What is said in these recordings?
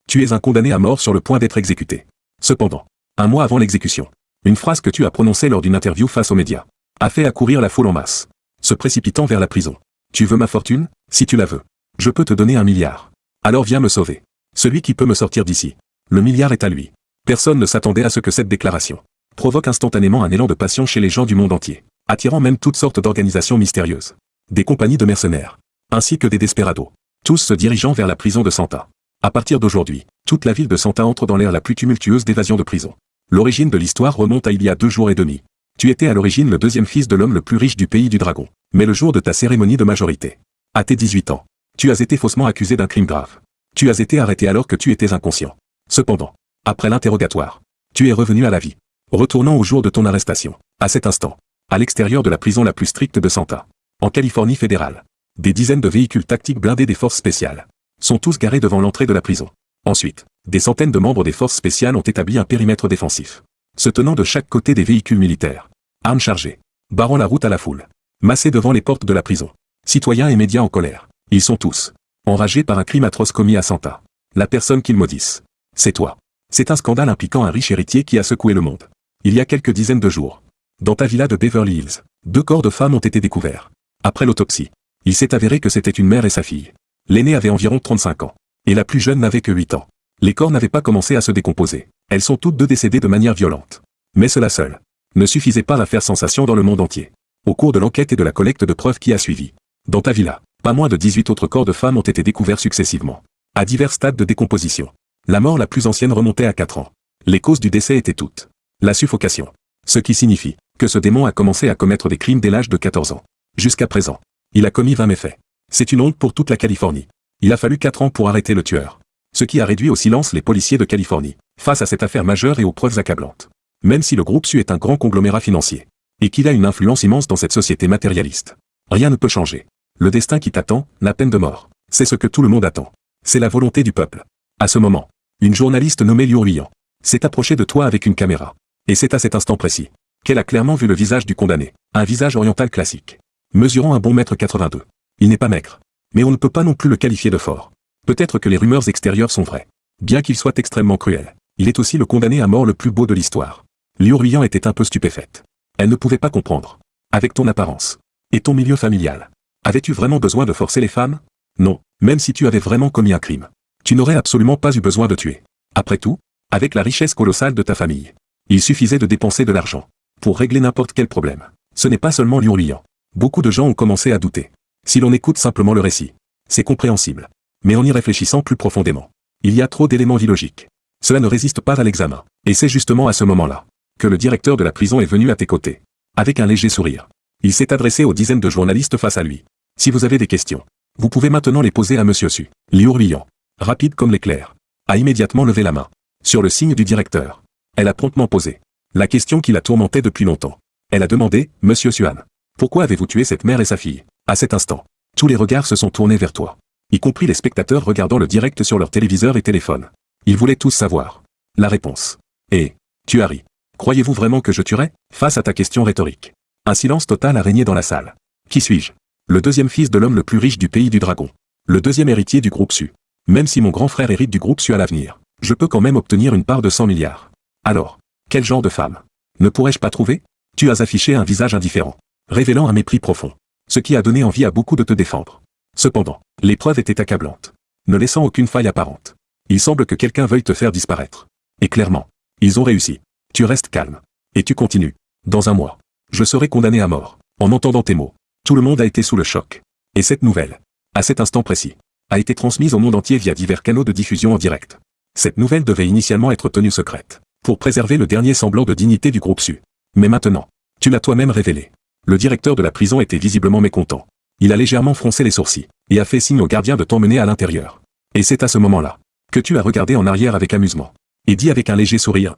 Tu es un condamné à mort sur le point d'être exécuté. Cependant, un mois avant l'exécution, une phrase que tu as prononcée lors d'une interview face aux médias a fait accourir la foule en masse, se précipitant vers la prison. Tu veux ma fortune? Si tu la veux, je peux te donner 1 milliard. Alors viens me sauver. Celui qui peut me sortir d'ici. Le milliard est à lui. Personne ne s'attendait à ce que cette déclaration provoque instantanément un élan de passion chez les gens du monde entier, attirant même toutes sortes d'organisations mystérieuses, des compagnies de mercenaires, ainsi que des desperados, tous se dirigeant vers la prison de Santa. À partir d'aujourd'hui, toute la ville de Santa entre dans l'ère la plus tumultueuse d'évasion de prison. L'origine de l'histoire remonte à il y a 2 jours et demi. Tu étais à l'origine le 2e fils de l'homme le plus riche du pays du dragon. Mais le jour de ta cérémonie de majorité, à tes 18 ans, tu as été faussement accusé d'un crime grave. Tu as été arrêté alors que tu étais inconscient. Cependant, après l'interrogatoire, tu es revenu à la vie. Retournant au jour de ton arrestation, à cet instant, à l'extérieur de la prison la plus stricte de Santa, en Californie fédérale, des dizaines de véhicules tactiques blindés des forces spéciales sont tous garés devant l'entrée de la prison. Ensuite, des centaines de membres des forces spéciales ont établi un périmètre défensif, se tenant de chaque côté des véhicules militaires, armes chargées, barrant la route à la foule, massés devant les portes de la prison. Citoyens et médias en colère, ils sont tous enragés par un crime atroce commis à Santa. La personne qu'ils maudissent, c'est toi. C'est un scandale impliquant un riche héritier qui a secoué le monde. Il y a quelques dizaines de jours, dans ta villa de Beverly Hills, 2 corps de femmes ont été découverts. Après l'autopsie, il s'est avéré que c'était une mère et sa fille. L'aînée avait environ 35 ans, et la plus jeune n'avait que 8 ans. Les corps n'avaient pas commencé à se décomposer. Elles sont toutes 2 décédées de manière violente. Mais cela seul ne suffisait pas à faire sensation dans le monde entier. Au cours de l'enquête et de la collecte de preuves qui a suivi, dans ta villa, pas moins de 18 autres corps de femmes ont été découverts successivement, à divers stades de décomposition. La mort la plus ancienne remontait à 4 ans. Les causes du décès étaient toutes la suffocation. Ce qui signifie que ce démon a commencé à commettre des crimes dès l'âge de 14 ans. Jusqu'à présent, il a commis 20 méfaits. C'est une honte pour toute la Californie. Il a fallu 4 ans pour arrêter le tueur. Ce qui a réduit au silence les policiers de Californie, face à cette affaire majeure et aux preuves accablantes. Même si le groupe Su est un grand conglomérat financier, et qu'il a une influence immense dans cette société matérialiste, rien ne peut changer. Le destin qui t'attend, la peine de mort, c'est ce que tout le monde attend. C'est la volonté du peuple. À ce moment, une journaliste nommée Liu Ruiyan s'est approchée de toi avec une caméra. Et c'est à cet instant précis qu'elle a clairement vu le visage du condamné, un visage oriental classique, mesurant un bon mètre 82. Il n'est pas maigre, mais on ne peut pas non plus le qualifier de fort. Peut-être que les rumeurs extérieures sont vraies. Bien qu'il soit extrêmement cruel, il est aussi le condamné à mort le plus beau de l'histoire. Liu Ruiyan était un peu stupéfaite. Elle ne pouvait pas comprendre. Avec ton apparence et ton milieu familial, avais-tu vraiment besoin de forcer les femmes? Non, même si tu avais vraiment commis un crime, tu n'aurais absolument pas eu besoin de tuer. Après tout, avec la richesse colossale de ta famille, il suffisait de dépenser de l'argent pour régler n'importe quel problème. Ce n'est pas seulement Liu Ruiyan. Beaucoup de gens ont commencé à douter. Si l'on écoute simplement le récit, c'est compréhensible. Mais en y réfléchissant plus profondément, il y a trop d'éléments illogiques. Cela ne résiste pas à l'examen. Et c'est justement à ce moment-là que le directeur de la prison est venu à tes côtés. Avec un léger sourire, il s'est adressé aux dizaines de journalistes face à lui. Si vous avez des questions, vous pouvez maintenant les poser à Monsieur Su. Liu Ruiyan, rapide comme l'éclair, a immédiatement levé la main. Sur le signe du directeur, elle a promptement posé la question qui la tourmentait depuis longtemps. Elle a demandé, Monsieur Suan, pourquoi avez-vous tué cette mère et sa fille? À cet instant, tous les regards se sont tournés vers toi, y compris les spectateurs regardant le direct sur leur téléviseur et téléphone. Ils voulaient tous savoir la réponse. Et tu as ri. Croyez-vous vraiment que je tuerais? Face à ta question rhétorique, un silence total a régné dans la salle. Qui suis-je? Le 2e fils de l'homme le plus riche du pays du dragon. Le 2e héritier du groupe Su. Même si mon grand frère hérite du groupe Su à l'avenir, je peux quand même obtenir une part de 100 milliards. Alors, quel genre de femme ne pourrais-je pas trouver? Tu as affiché un visage indifférent, révélant un mépris profond, ce qui a donné envie à beaucoup de te défendre. Cependant, les preuves étaient accablantes, ne laissant aucune faille apparente. Il semble que quelqu'un veuille te faire disparaître. Et clairement, ils ont réussi. Tu restes calme. Et tu continues. Dans un mois, je serai condamné à mort. En entendant tes mots, tout le monde a été sous le choc. Et cette nouvelle, à cet instant précis, a été transmise au monde entier via divers canaux de diffusion en direct. Cette nouvelle devait initialement être tenue secrète, pour préserver le dernier semblant de dignité du groupe Su. Mais maintenant, tu l'as toi-même révélé. Le directeur de la prison était visiblement mécontent. Il a légèrement froncé les sourcils, et a fait signe au gardien de t'emmener à l'intérieur. Et c'est à ce moment-là que tu as regardé en arrière avec amusement, et dit avec un léger sourire,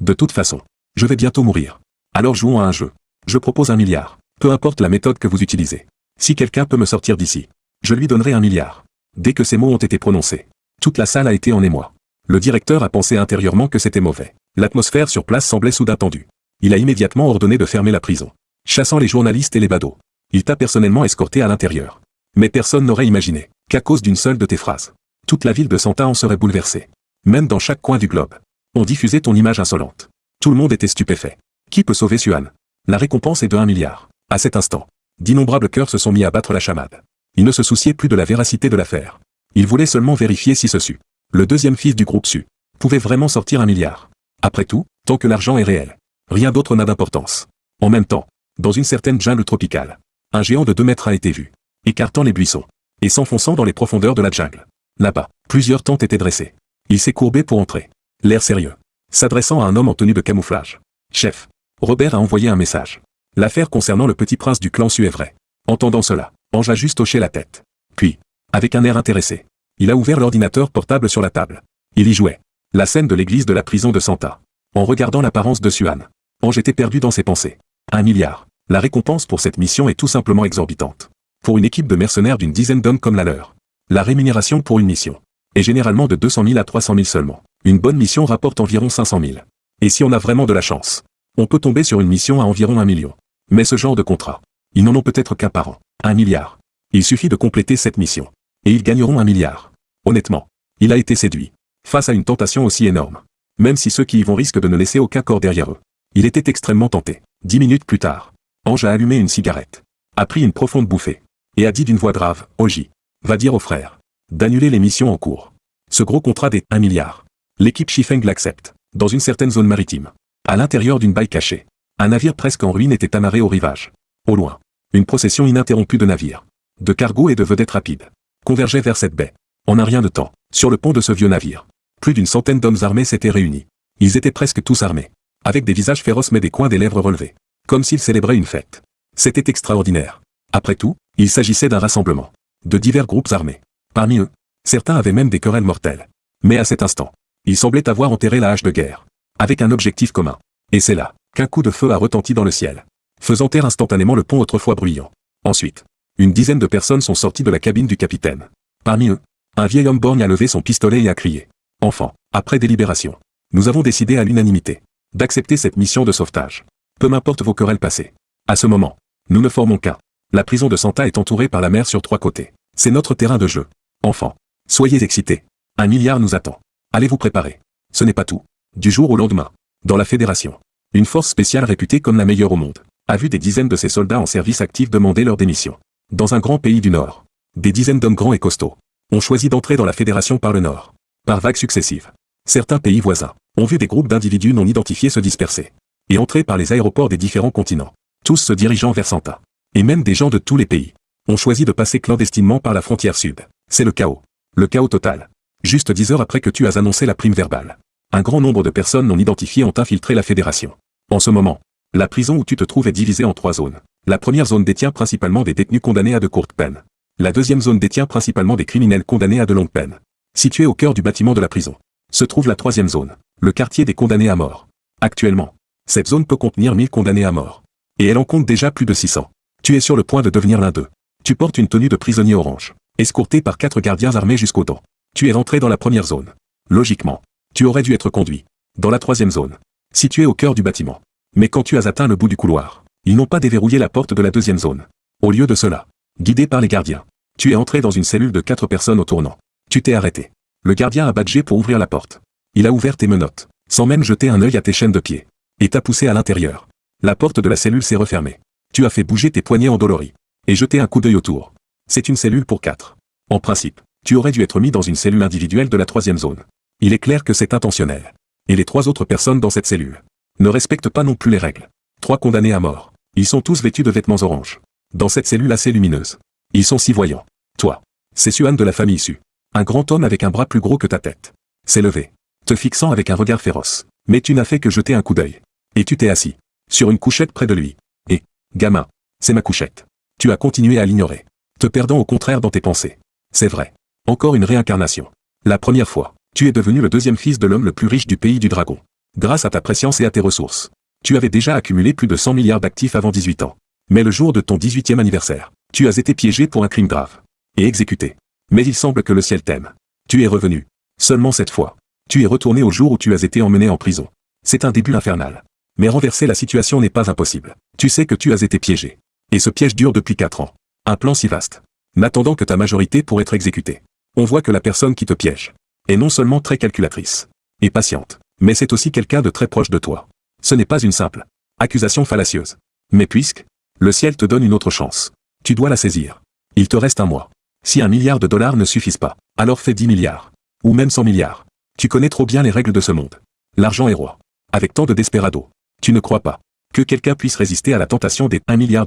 de toute façon, je vais bientôt mourir. Alors jouons à un jeu. Je propose 1 milliard. Peu importe la méthode que vous utilisez. Si quelqu'un peut me sortir d'ici, je lui donnerai 1 milliard. Dès que ces mots ont été prononcés, toute la salle a été en émoi. Le directeur a pensé intérieurement que c'était mauvais. L'atmosphère sur place semblait soudain tendue. Il a immédiatement ordonné de fermer la prison, chassant les journalistes et les badauds. Il t'a personnellement escorté à l'intérieur. Mais personne n'aurait imaginé qu'à cause d'une seule de tes phrases, Toute la ville de Santa en serait bouleversée. Même dans chaque coin du globe. On diffusait ton image insolente. Tout le monde était stupéfait. Qui peut sauver Suan? La récompense est de 1 milliard. À cet instant, d'innombrables cœurs se sont mis à battre la chamade. Ils ne se souciaient plus de la véracité de l'affaire. Ils voulaient seulement vérifier si ce Su, le deuxième fils du groupe Su, pouvait vraiment sortir 1 milliard. Après tout, tant que l'argent est réel, rien d'autre n'a d'importance. En même temps, dans une certaine jungle tropicale, un géant de 2 mètres a été vu, écartant les buissons, et s'enfonçant dans les profondeurs de la jungle. Là-bas, plusieurs tentes étaient dressées. Il s'est courbé pour entrer. L'air sérieux. S'adressant à un homme en tenue de camouflage. Chef. Robert a envoyé un message. L'affaire concernant le petit prince du clan Su est vraie. Entendant cela, Ange a juste hoché la tête. Puis, avec un air intéressé, il a ouvert l'ordinateur portable sur la table. Il y jouait. La scène de l'église de la prison de Santa. En regardant l'apparence de Suan, Ange était perdu dans ses pensées. 1 milliard. La récompense pour cette mission est tout simplement exorbitante. Pour une équipe de mercenaires d'une dizaine d'hommes comme la leur, la rémunération pour une mission est généralement de 200 000 à 300 000 seulement. Une bonne mission rapporte environ 500 000. Et si on a vraiment de la chance, on peut tomber sur une mission à environ 1 million. Mais ce genre de contrat, ils n'en ont peut-être qu'un par an. 1 milliard. Il suffit de compléter cette mission. Et ils gagneront 1 milliard. Honnêtement, il a été séduit. Face à une tentation aussi énorme. Même si ceux qui y vont risquent de ne laisser aucun corps derrière eux. Il était extrêmement tenté. 10 minutes plus tard, Ange a allumé une cigarette. A pris une profonde bouffée. Et a dit d'une voix grave, Oji, va dire aux frères d'annuler les missions en cours. Ce gros contrat des 1 milliard. L'équipe Shifeng l'accepte. Dans une certaine zone maritime. À l'intérieur d'une baie cachée. Un navire presque en ruine était amarré au rivage. Au loin, une procession ininterrompue de navires, de cargos et de vedettes rapides, convergeait vers cette baie. En un rien de temps, sur le pont de ce vieux navire, plus d'une centaine d'hommes armés s'étaient réunis. Ils étaient presque tous armés, avec des visages féroces mais des coins des lèvres relevés, comme s'ils célébraient une fête. C'était extraordinaire. Après tout, il s'agissait d'un rassemblement, de divers groupes armés. Parmi eux, certains avaient même des querelles mortelles. Mais à cet instant, ils semblaient avoir enterré la hache de guerre, avec un objectif commun. Et c'est là qu'un coup de feu a retenti dans le ciel, faisant taire instantanément le pont autrefois bruyant. Ensuite, une dizaine de personnes sont sorties de la cabine du capitaine. Parmi eux, un vieil homme borgne a levé son pistolet et a crié. « Enfants, après délibération, nous avons décidé à l'unanimité d'accepter cette mission de sauvetage. Peu m'importe vos querelles passées. À ce moment, nous ne formons qu'un. La prison de Santa est entourée par la mer sur 3 côtés. C'est notre terrain de jeu. Enfants, soyez excités. 1 milliard nous attend. Allez vous préparer. Ce n'est pas tout. Du jour au lendemain, dans la Fédération, une force spéciale réputée comme la meilleure au monde a vu des dizaines de ses soldats en service actif demander leur démission. Dans un grand pays du Nord, des dizaines d'hommes grands et costauds ont choisi d'entrer dans la Fédération par le Nord, par vagues successives. Certains pays voisins ont vu des groupes d'individus non identifiés se disperser et entrer par les aéroports des différents continents, tous se dirigeant vers Santa. Et même des gens de tous les pays ont choisi de passer clandestinement par la frontière sud. C'est le chaos. Le chaos total. Juste 10 heures après que tu as annoncé la prime verbale, un grand nombre de personnes non identifiées ont infiltré la Fédération. En ce moment, la prison où tu te trouves est divisée en 3 zones. La première zone détient principalement des détenus condamnés à de courtes peines. La deuxième zone détient principalement des criminels condamnés à de longues peines. Située au cœur du bâtiment de la prison, se trouve la troisième zone, le quartier des condamnés à mort. Actuellement, cette zone peut contenir 1000 condamnés à mort. Et elle en compte déjà plus de 600. Tu es sur le point de devenir l'un d'eux. Tu portes une tenue de prisonnier orange, escorté par 4 gardiens armés jusqu'aux dents. Tu es rentré dans la première zone. Logiquement, tu aurais dû être conduit dans la troisième zone, située au cœur du bâtiment. Mais quand tu as atteint le bout du couloir, ils n'ont pas déverrouillé la porte de la deuxième zone. Au lieu de cela, guidé par les gardiens, tu es entré dans une cellule de 4 personnes au tournant. Tu t'es arrêté. Le gardien a badgé pour ouvrir la porte. Il a ouvert tes menottes, sans même jeter un œil à tes chaînes de pied, et t'a poussé à l'intérieur. La porte de la cellule s'est refermée. Tu as fait bouger tes poignets endoloris, et jeté un coup d'œil autour. C'est une cellule pour 4. En principe, tu aurais dû être mis dans une cellule individuelle de la troisième zone. Il est clair que c'est intentionnel. Et les 3 autres personnes dans cette cellule ne respectent pas non plus les règles. 3 condamnés à mort. Ils sont tous vêtus de vêtements orange. Dans cette cellule assez lumineuse. Ils sont si voyants. Toi, c'est Suan de la famille Su. Un grand homme avec un bras plus gros que ta tête. S'est levé, te fixant avec un regard féroce. Mais tu n'as fait que jeter un coup d'œil. Et tu t'es assis sur une couchette près de lui. Et, gamin, c'est ma couchette. Tu as continué à l'ignorer, te perdant au contraire dans tes pensées. C'est vrai. Encore une réincarnation. La première fois, tu es devenu le deuxième fils de l'homme le plus riche du pays du dragon. Grâce à ta préscience et à tes ressources. Tu avais déjà accumulé plus de 100 milliards d'actifs avant 18 ans. Mais le jour de ton 18e anniversaire, tu as été piégé pour un crime grave. Et exécuté. Mais il semble que le ciel t'aime. Tu es revenu. Seulement cette fois. Tu es retourné au jour où tu as été emmené en prison. C'est un début infernal. Mais renverser la situation n'est pas impossible. Tu sais que tu as été piégé. Et ce piège dure depuis 4 ans. Un plan si vaste. N'attendant que ta majorité pour être exécuté. On voit que la personne qui te piège est non seulement très calculatrice et patiente, mais c'est aussi quelqu'un de très proche de toi. Ce n'est pas une simple accusation fallacieuse. Mais puisque le ciel te donne une autre chance, tu dois la saisir. Il te reste un mois. Si $1 milliard ne suffisent pas, alors fais 10 milliards. Ou même 100 milliards. Tu connais trop bien les règles de ce monde. L'argent est roi. Avec tant de desperado, tu ne crois pas que quelqu'un puisse résister à la tentation des $1 milliard.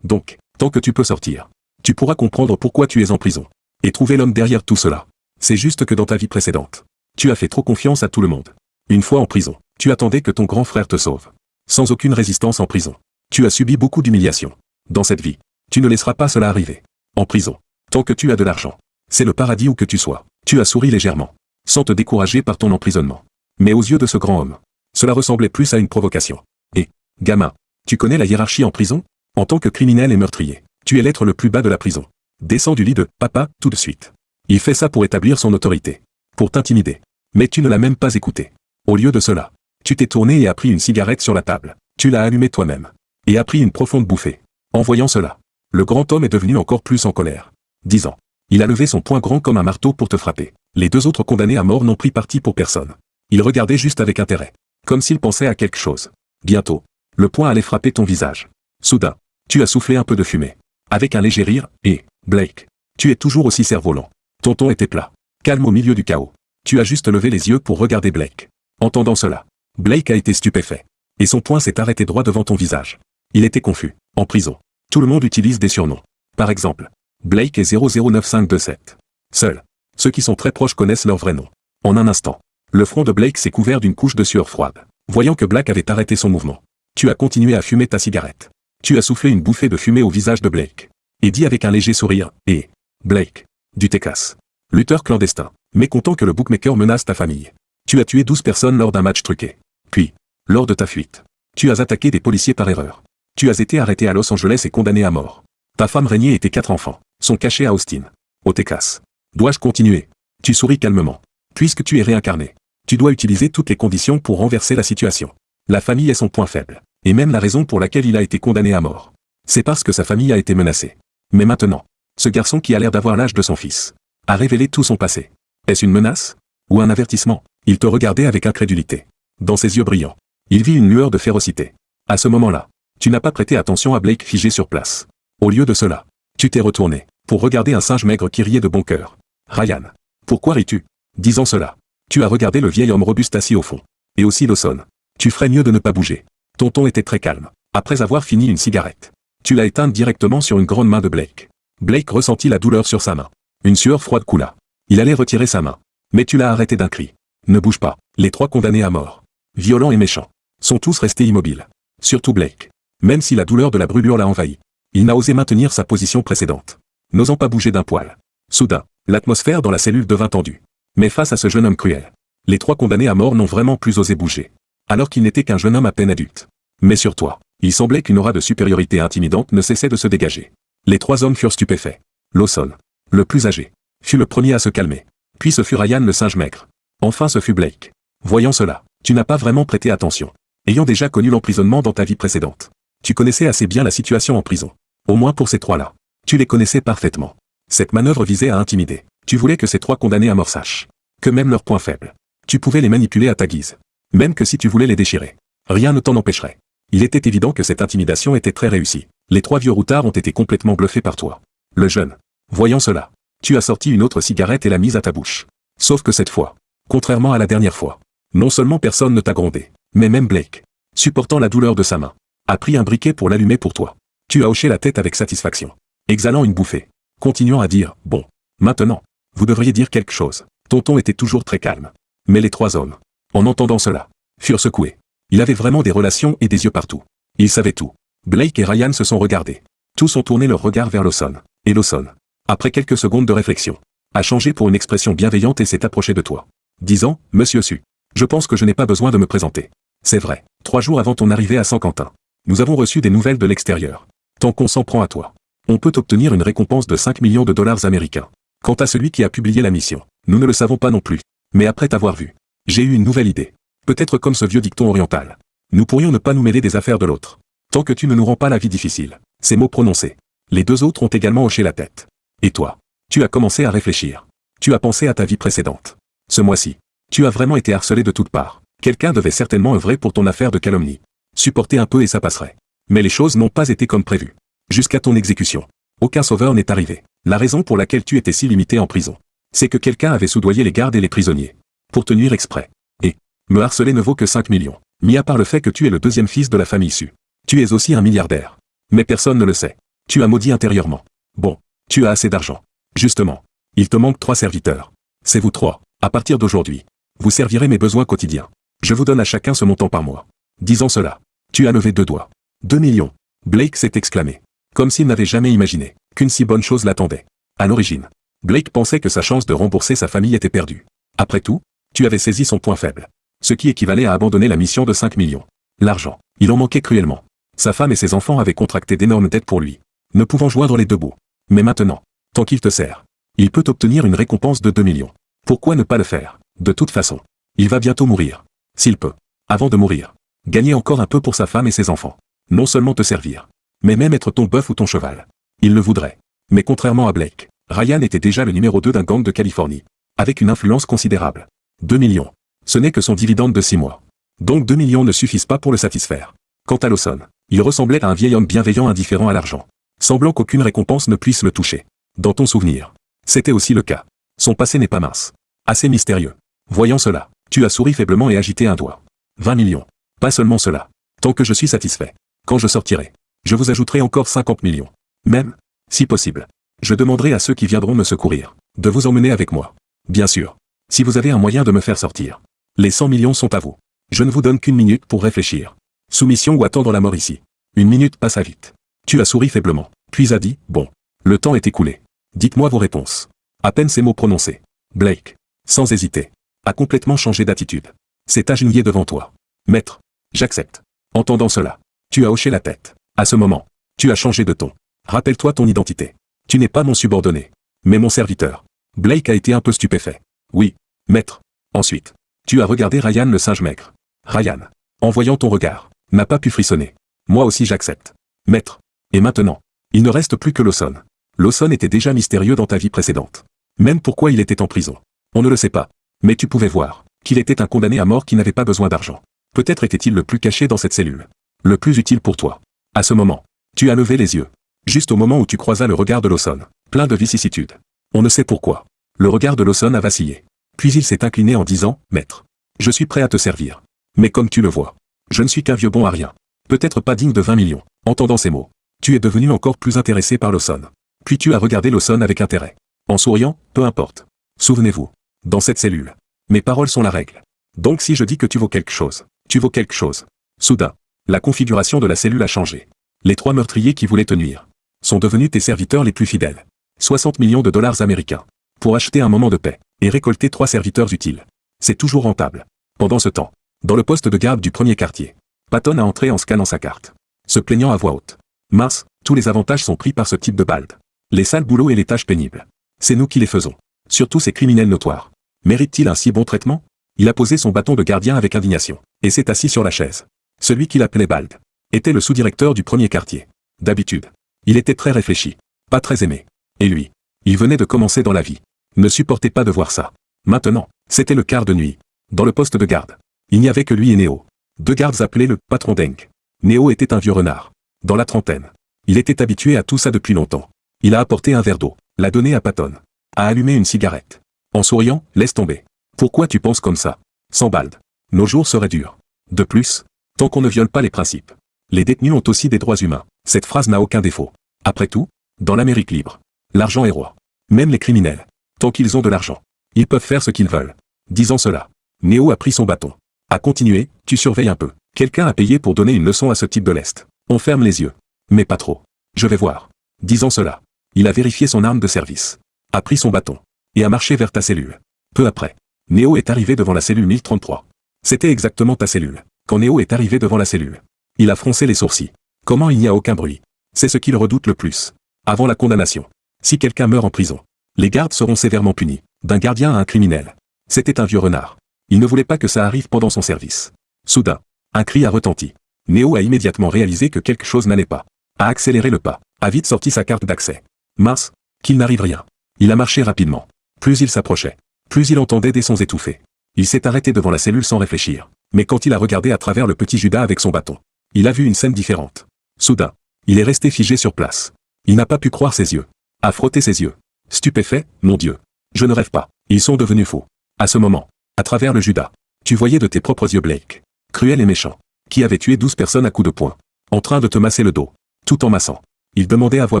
Donc, tant que tu peux sortir, tu pourras comprendre pourquoi tu es en prison. Et trouver l'homme derrière tout cela. C'est juste que dans ta vie précédente, tu as fait trop confiance à tout le monde. Une fois en prison, tu attendais que ton grand frère te sauve. Sans aucune résistance en prison. Tu as subi beaucoup d'humiliations. Dans cette vie, tu ne laisseras pas cela arriver. En prison, tant que tu as de l'argent, c'est le paradis où que tu sois. Tu as souri légèrement, sans te décourager par ton emprisonnement. Mais aux yeux de ce grand homme, cela ressemblait plus à une provocation. Et, gamin, tu connais la hiérarchie en prison? En tant que criminel et meurtrier, tu es l'être le plus bas de la prison. Descends du lit de « papa » tout de suite. Il fait ça pour établir son autorité. Pour t'intimider. Mais tu ne l'as même pas écouté. Au lieu de cela, tu t'es tourné et as pris une cigarette sur la table. Tu l'as allumée toi-même. Et as pris une profonde bouffée. En voyant cela, le grand homme est devenu encore plus en colère. Disant. Il a levé son poing grand comme un marteau pour te frapper. Les deux autres condamnés à mort n'ont pris parti pour personne. Ils regardaient juste avec intérêt. Comme s'ils pensaient à quelque chose. Bientôt, le poing allait frapper ton visage. Soudain, tu as soufflé un peu de fumée. Avec un léger rire, et, Blake, tu es toujours aussi cerf-volant. Ton ton était plat. Calme au milieu du chaos. Tu as juste levé les yeux pour regarder Blake. Entendant cela, Blake a été stupéfait. Et son poing s'est arrêté droit devant ton visage. Il était confus. En prison, tout le monde utilise des surnoms. Par exemple, Blake et 009527. Seuls ceux qui sont très proches connaissent leur vrai nom. En un instant, le front de Blake s'est couvert d'une couche de sueur froide. Voyant que Blake avait arrêté son mouvement, tu as continué à fumer ta cigarette. Tu as soufflé une bouffée de fumée au visage de Blake. Et dit avec un léger sourire, et Blake, du Texas. Lutteur clandestin, mécontent que le bookmaker menace ta famille. Tu as tué 12 personnes lors d'un match truqué. Puis, lors de ta fuite, tu as attaqué des policiers par erreur. Tu as été arrêté à Los Angeles et condamné à mort. Ta femme Rénier et tes 4 enfants sont cachés à Austin, au Texas. Dois-je continuer? Tu souris calmement. Puisque tu es réincarné, tu dois utiliser toutes les conditions pour renverser la situation. La famille est son point faible, et même la raison pour laquelle il a été condamné à mort. C'est parce que sa famille a été menacée. Mais maintenant, ce garçon qui a l'air d'avoir l'âge de son fils a révélé tout son passé. Est-ce une menace? Ou un avertissement? Il te regardait avec incrédulité. Dans ses yeux brillants, il vit une lueur de férocité. À ce moment-là, tu n'as pas prêté attention à Blake figé sur place. Au lieu de cela, tu t'es retourné pour regarder un singe maigre qui riait de bon cœur. Ryan, pourquoi ris-tu? Disant cela, tu as regardé le vieil homme robuste assis au fond. Et aussi Lawson. Tu ferais mieux de ne pas bouger. Ton ton était très calme. Après avoir fini une cigarette, tu l'as éteinte directement sur une grande main de Blake. Blake ressentit la douleur sur sa main. Une sueur froide coula. Il allait retirer sa main. Mais tu l'as arrêté d'un cri. Ne bouge pas. Les 3 condamnés à mort, violents et méchants, sont tous restés immobiles. Surtout Blake. Même si la douleur de la brûlure l'a envahi, il n'a osé maintenir sa position précédente. N'osant pas bouger d'un poil. Soudain, l'atmosphère dans la cellule devint tendue. Mais face à ce jeune homme cruel, les 3 condamnés à mort n'ont vraiment plus osé bouger. Alors qu'il n'était qu'un jeune homme à peine adulte. Mais sur toi, il semblait qu'une aura de supériorité intimidante ne cessait de se dégager. Les 3 hommes furent stupéfaits. Lawson, le plus âgé, fut le premier à se calmer. Puis ce fut Ryan le singe maigre. Enfin ce fut Blake. Voyant cela, tu n'as pas vraiment prêté attention. Ayant déjà connu l'emprisonnement dans ta vie précédente, tu connaissais assez bien la situation en prison. Au moins pour ces 3-là. Tu les connaissais parfaitement. Cette manœuvre visait à intimider. Tu voulais que ces 3 condamnés à mort sachent que même leurs points faibles, tu pouvais les manipuler à ta guise. Même que si tu voulais les déchirer, rien ne t'en empêcherait. Il était évident que cette intimidation était très réussie. Les 3 vieux routards ont été complètement bluffés par toi. Le jeune. Voyant cela, tu as sorti une autre cigarette et l'as mise à ta bouche. Sauf que cette fois, contrairement à la dernière fois, non seulement personne ne t'a grondé, mais même Blake, supportant la douleur de sa main, a pris un briquet pour l'allumer pour toi. Tu as hoché la tête avec satisfaction, exhalant une bouffée, continuant à dire, bon, maintenant, vous devriez dire quelque chose. Ton ton était toujours très calme. Mais les 3 hommes, en entendant cela, furent secoués. Il avait vraiment des relations et des yeux partout. Ils savaient tout. Blake et Ryan se sont regardés. Tous ont tourné leur regard vers Lawson. Et Lawson, après quelques secondes de réflexion, a changé pour une expression bienveillante et s'est approché de toi. Disant, Monsieur Su, je pense que je n'ai pas besoin de me présenter. C'est vrai, 3 jours avant ton arrivée à San-Quentin, nous avons reçu des nouvelles de l'extérieur. Tant qu'on s'en prend à toi, on peut obtenir une récompense de 5 millions de dollars américains. Quant à celui qui a publié la mission, nous ne le savons pas non plus. Mais après t'avoir vu, j'ai eu une nouvelle idée. Peut-être comme ce vieux dicton oriental. Nous pourrions ne pas nous mêler des affaires de l'autre. Tant que tu ne nous rends pas la vie difficile. Ces mots prononcés. Les 2 autres ont également hoché la tête. Et toi, tu as commencé à réfléchir. Tu as pensé à ta vie précédente. Ce mois-ci, tu as vraiment été harcelé de toutes parts. Quelqu'un devait certainement œuvrer pour ton affaire de calomnie. Supporter un peu et ça passerait. Mais les choses n'ont pas été comme prévu. Jusqu'à ton exécution. Aucun sauveur n'est arrivé. La raison pour laquelle tu étais si limité en prison, c'est que quelqu'un avait soudoyé les gardes et les prisonniers. Pour te nuire exprès. Et me harceler ne vaut que 5 millions. Mis à part le fait que tu es le deuxième fils de la famille Su. Tu es aussi un milliardaire. Mais personne ne le sait. Tu as maudit intérieurement. Bon, tu as assez d'argent. Justement, il te manque 3 serviteurs. C'est vous 3. À partir d'aujourd'hui, vous servirez mes besoins quotidiens. Je vous donne à chacun ce montant par mois. Disant cela, tu as levé 2 doigts. 2 millions. Blake s'est exclamé. Comme s'il n'avait jamais imaginé qu'une si bonne chose l'attendait. À l'origine, Blake pensait que sa chance de rembourser sa famille était perdue. Après tout, tu avais saisi son point faible. Ce qui équivalait à abandonner la mission de 5 millions. L'argent, il en manquait cruellement. Sa femme et ses enfants avaient contracté d'énormes dettes pour lui, ne pouvant joindre les deux bouts. Mais maintenant, tant qu'il te sert, il peut obtenir une récompense de 2 millions. Pourquoi ne pas le faire? De toute façon, il va bientôt mourir. S'il peut, avant de mourir, gagner encore un peu pour sa femme et ses enfants. Non seulement te servir, mais même être ton bœuf ou ton cheval. Il le voudrait. Mais contrairement à Blake, Ryan était déjà le numéro 2 d'un gang de Californie, avec une influence considérable. 2 millions. Ce n'est que son dividende de 6 mois. Donc 2 millions ne suffisent pas pour le satisfaire. Quant à Lawson, il ressemblait à un vieil homme bienveillant indifférent à l'argent, semblant qu'aucune récompense ne puisse le toucher. Dans ton souvenir, c'était aussi le cas. Son passé n'est pas mince. Assez mystérieux. Voyant cela, tu as souri faiblement et agité un doigt. 20 millions. Pas seulement cela. Tant que je suis satisfait. Quand je sortirai, je vous ajouterai encore 50 millions. Même, si possible, je demanderai à ceux qui viendront me secourir, de vous emmener avec moi. Bien sûr. Si vous avez un moyen de me faire sortir. Les 100 millions sont à vous. Je ne vous donne qu'une minute pour réfléchir. Soumission ou attendre la mort ici. Une minute passa vite. Tu as souri faiblement, puis a dit, bon. Le temps est écoulé. Dites-moi vos réponses. À peine ces mots prononcés. Blake, sans hésiter, a complètement changé d'attitude. S'est agenouillé devant toi. Maître, j'accepte. Entendant cela, tu as hoché la tête. À ce moment, tu as changé de ton. Rappelle-toi ton identité. Tu n'es pas mon subordonné, mais mon serviteur. Blake a été un peu stupéfait. Oui, maître. Ensuite, tu as regardé Ryan le singe maigre. Ryan, en voyant ton regard, n'a pas pu frissonner. Moi aussi j'accepte. Maître. Et maintenant, il ne reste plus que Lawson. Lawson était déjà mystérieux dans ta vie précédente. Même pourquoi il était en prison. On ne le sait pas. Mais tu pouvais voir qu'il était un condamné à mort qui n'avait pas besoin d'argent. Peut-être était-il le plus caché dans cette cellule. Le plus utile pour toi. À ce moment, tu as levé les yeux. Juste au moment où tu croisas le regard de Lawson, plein de vicissitudes. On ne sait pourquoi. Le regard de Lawson a vacillé. Puis il s'est incliné en disant, Maître, je suis prêt à te servir. Mais comme tu le vois, je ne suis qu'un vieux bon à rien. Peut-être pas digne de 20 millions. Entendant ces mots, tu es devenu encore plus intéressé par Lawson. Puis tu as regardé Lawson avec intérêt. En souriant, peu importe. Souvenez-vous, dans cette cellule, mes paroles sont la règle. Donc si je dis que tu vaux quelque chose, tu vaux quelque chose. Soudain, la configuration de la cellule a changé. Les 3 meurtriers qui voulaient te nuire sont devenus tes serviteurs les plus fidèles. 60 millions de dollars américains. Pour acheter un moment de paix et récolter 3 serviteurs utiles. C'est toujours rentable. Pendant ce temps, dans le poste de garde du premier quartier, Patton a entré en scannant sa carte, se plaignant à voix haute. Mince, tous les avantages sont pris par ce type de balde. Les sales boulots et les tâches pénibles. C'est nous qui les faisons. Surtout ces criminels notoires. Méritent-ils un si bon traitement? Il a posé son bâton de gardien avec indignation, et s'est assis sur la chaise. Celui qu'il appelait Bald était le sous-directeur du premier quartier. D'habitude, il était très réfléchi, pas très aimé. Et lui, il venait de commencer dans la vie. Ne supportait pas de voir ça. Maintenant, c'était le quart de nuit. Dans le poste de garde, il n'y avait que lui et Néo. 2 gardes appelaient le patron Denk. Néo était un vieux renard. Dans la trentaine. Il était habitué à tout ça depuis longtemps. Il a apporté un verre d'eau, l'a donné à Patton. A allumé une cigarette. En souriant, laisse tomber. Pourquoi tu penses comme ça? Sans Bald, nos jours seraient durs. De plus, tant qu'on ne viole pas les principes. Les détenus ont aussi des droits humains. Cette phrase n'a aucun défaut. Après tout, dans l'Amérique libre, l'argent est roi. Même les criminels, tant qu'ils ont de l'argent, ils peuvent faire ce qu'ils veulent. Disant cela, Néo a pris son bâton. A continué, tu surveilles un peu. Quelqu'un a payé pour donner une leçon à ce type de lest. On ferme les yeux. Mais pas trop. Je vais voir. Disant cela, il a vérifié son arme de service. A pris son bâton. Et a marché vers ta cellule. Peu après, Néo est arrivé devant la cellule 1033. C'était exactement ta cellule. Quand Néo est arrivé devant la cellule, il a froncé les sourcils. Comment il n'y a aucun bruit? C'est ce qu'il redoute le plus. Avant la condamnation. Si quelqu'un meurt en prison, les gardes seront sévèrement punis. D'un gardien à un criminel. C'était un vieux renard. Il ne voulait pas que ça arrive pendant son service. Soudain, un cri a retenti. Néo a immédiatement réalisé que quelque chose n'allait pas. A accéléré le pas. A vite sorti sa carte d'accès. Mince, qu'il n'arrive rien. Il a marché rapidement. Plus il s'approchait, plus il entendait des sons étouffés. Il s'est arrêté devant la cellule sans réfléchir. Mais quand il a regardé à travers le petit Judas avec son bâton, il a vu une scène différente. Soudain, il est resté figé sur place. Il n'a pas pu croire ses yeux. A frotté ses yeux. Stupéfait, mon Dieu. Je ne rêve pas. Ils sont devenus fous. À ce moment, à travers le Judas, tu voyais de tes propres yeux Blake. Cruel et méchant. Qui avait tué 12 personnes à coups de poing. En train de te masser le dos. Tout en massant. Il demandait à voix